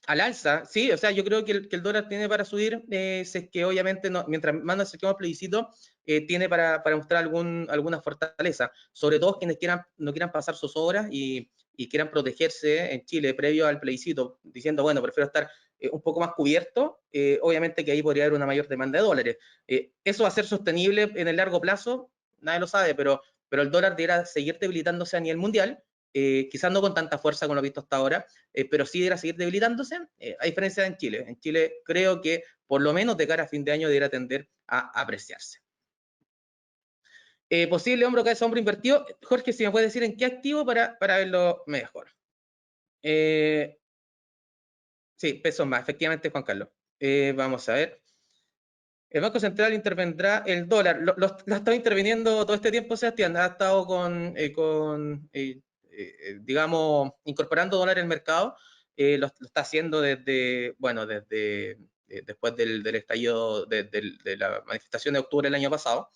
Al alza, sí, o sea, yo creo que el dólar tiene para subir, es que obviamente no, mientras más nos acerquemos al plebiscito, tiene para mostrar alguna fortaleza, sobre todo quienes no quieran pasar sus horas y quieran protegerse en Chile previo al plebiscito, diciendo, bueno, prefiero estar un poco más cubierto, obviamente que ahí podría haber una mayor demanda de dólares. ¿Eso va a ser sostenible en el largo plazo? Nadie lo sabe, pero el dólar deberá seguir debilitándose a nivel mundial, quizás no con tanta fuerza como lo he visto hasta ahora, pero sí deberá seguir debilitándose, a diferencia de en Chile. En Chile creo que por lo menos de cara a fin de año deberá tender a apreciarse. Posible hombro, cabeza, hombro invertido. Jorge, si me puedes decir en qué activo para verlo mejor. Sí, pesos más, efectivamente, Juan Carlos. Vamos a ver. El Banco Central intervendrá el dólar. Lo ha estado interviniendo todo este tiempo, Sebastián. Ha estado digamos, incorporando dólar en el mercado. Lo está haciendo desde después del estallido de la manifestación de octubre del año pasado.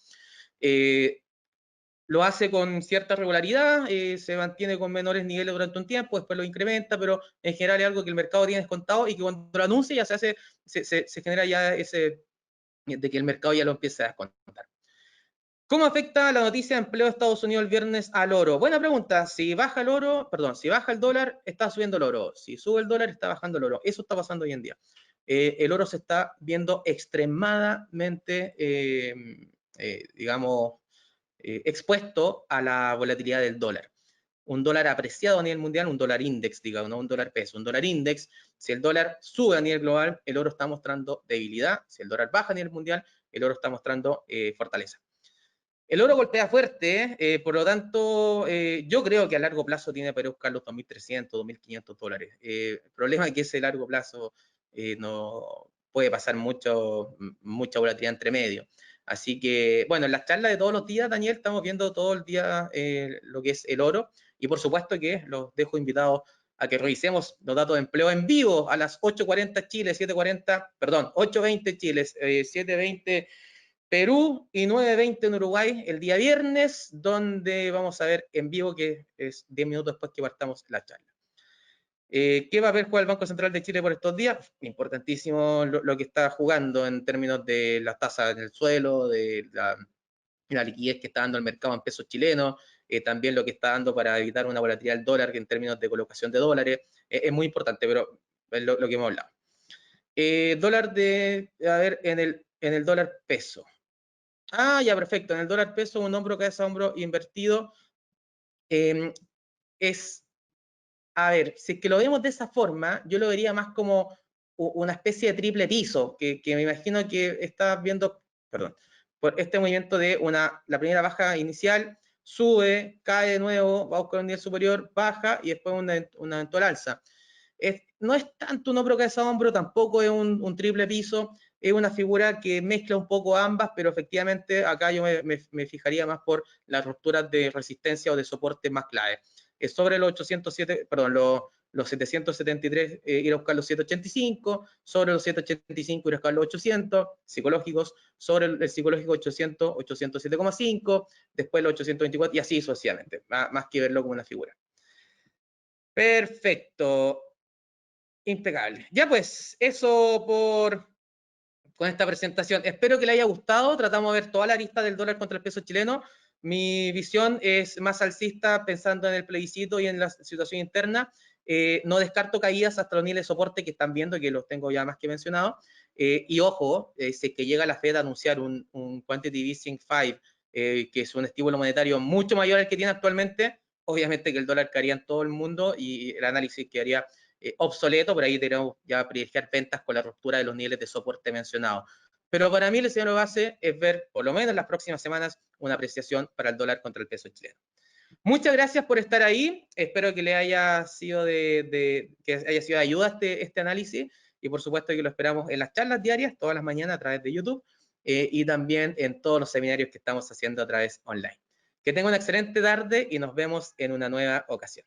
Lo hace con cierta regularidad, se mantiene con menores niveles durante un tiempo, después lo incrementa, pero en general es algo que el mercado tiene descontado y que cuando lo anuncia ya se genera ya ese de que el mercado ya lo empiece a descontar. ¿Cómo afecta la noticia de empleo de Estados Unidos el viernes al oro? Buena pregunta. Si baja el dólar, está subiendo el oro. Si sube el dólar, está bajando el oro. Eso está pasando hoy en día. El oro se está viendo extremadamente, digamos, expuesto a la volatilidad del dólar. Un dólar apreciado a nivel mundial, un dólar index, digamos, no un dólar peso, un dólar index. Si el dólar sube a nivel global, el oro está mostrando debilidad. Si el dólar baja a nivel mundial, el oro está mostrando fortaleza. El oro golpea fuerte, por lo tanto, yo creo que a largo plazo tiene para buscar los 2.300, $2.500. El problema es que ese largo plazo no puede pasar mucha volatilidad entre medio. Así que, bueno, en las charlas de todos los días, Daniel, estamos viendo todo el día lo que es el oro, y por supuesto que los dejo invitados a que revisemos los datos de empleo en vivo a las 8:40 Chile, 7:40, perdón, 8:20 Chile, 7:20 Perú y 9:20 en Uruguay el día viernes, donde vamos a ver en vivo, que es 10 minutos después que partamos la charla. ¿Qué va a ver jugar el Banco Central de Chile por estos días? Importantísimo lo que está jugando en términos de las tasas en el suelo, de la liquidez que está dando el mercado en pesos chilenos, también lo que está dando para evitar una volatilidad del dólar en términos de colocación de dólares. Es muy importante, pero es lo que hemos hablado. Dólar a ver, en el dólar peso. Ya, perfecto. En el dólar peso, un hombro, cabeza, hombro invertido. Es, a ver, si es que lo vemos de esa forma, yo lo vería más como una especie de triple piso, que me imagino que estás viendo, perdón, por este movimiento de la primera baja inicial, sube, cae de nuevo, va a buscar un nivel superior, baja y después una eventual alza. No es tanto un hombro cabeza hombro, tampoco es un triple piso, es una figura que mezcla un poco ambas, pero efectivamente acá yo me fijaría más por las rupturas de resistencia o de soporte más clave. Sobre los 807, perdón, los 773 ir a buscar los 785, sobre los 785 ir a buscar los 800 psicológicos, sobre el psicológico 800, 807,5, después los 824 y así sucesivamente, más que verlo como una figura. Perfecto. Impecable. Ya pues, eso con esta presentación. Espero que le haya gustado. Tratamos de ver toda la lista del dólar contra el peso chileno. Mi visión es más alcista pensando en el plebiscito y en la situación interna. No descarto caídas hasta los niveles de soporte que están viendo, que los tengo ya más que mencionado. Y ojo, si es que llega la Fed a anunciar un Quantitative Easing 5, que es un estímulo monetario mucho mayor al que tiene actualmente, obviamente que el dólar caería en todo el mundo y el análisis quedaría obsoleto, por ahí tenemos ya privilegiar ventas con la ruptura de los niveles de soporte mencionados. Pero para mí el escenario base es ver, por lo menos en las próximas semanas, una apreciación para el dólar contra el peso chileno. Muchas gracias por estar ahí. Espero que le haya sido que haya sido de ayuda este análisis, y por supuesto que lo esperamos en las charlas diarias, todas las mañanas a través de YouTube, y también en todos los seminarios que estamos haciendo a través online. Que tenga una excelente tarde y nos vemos en una nueva ocasión.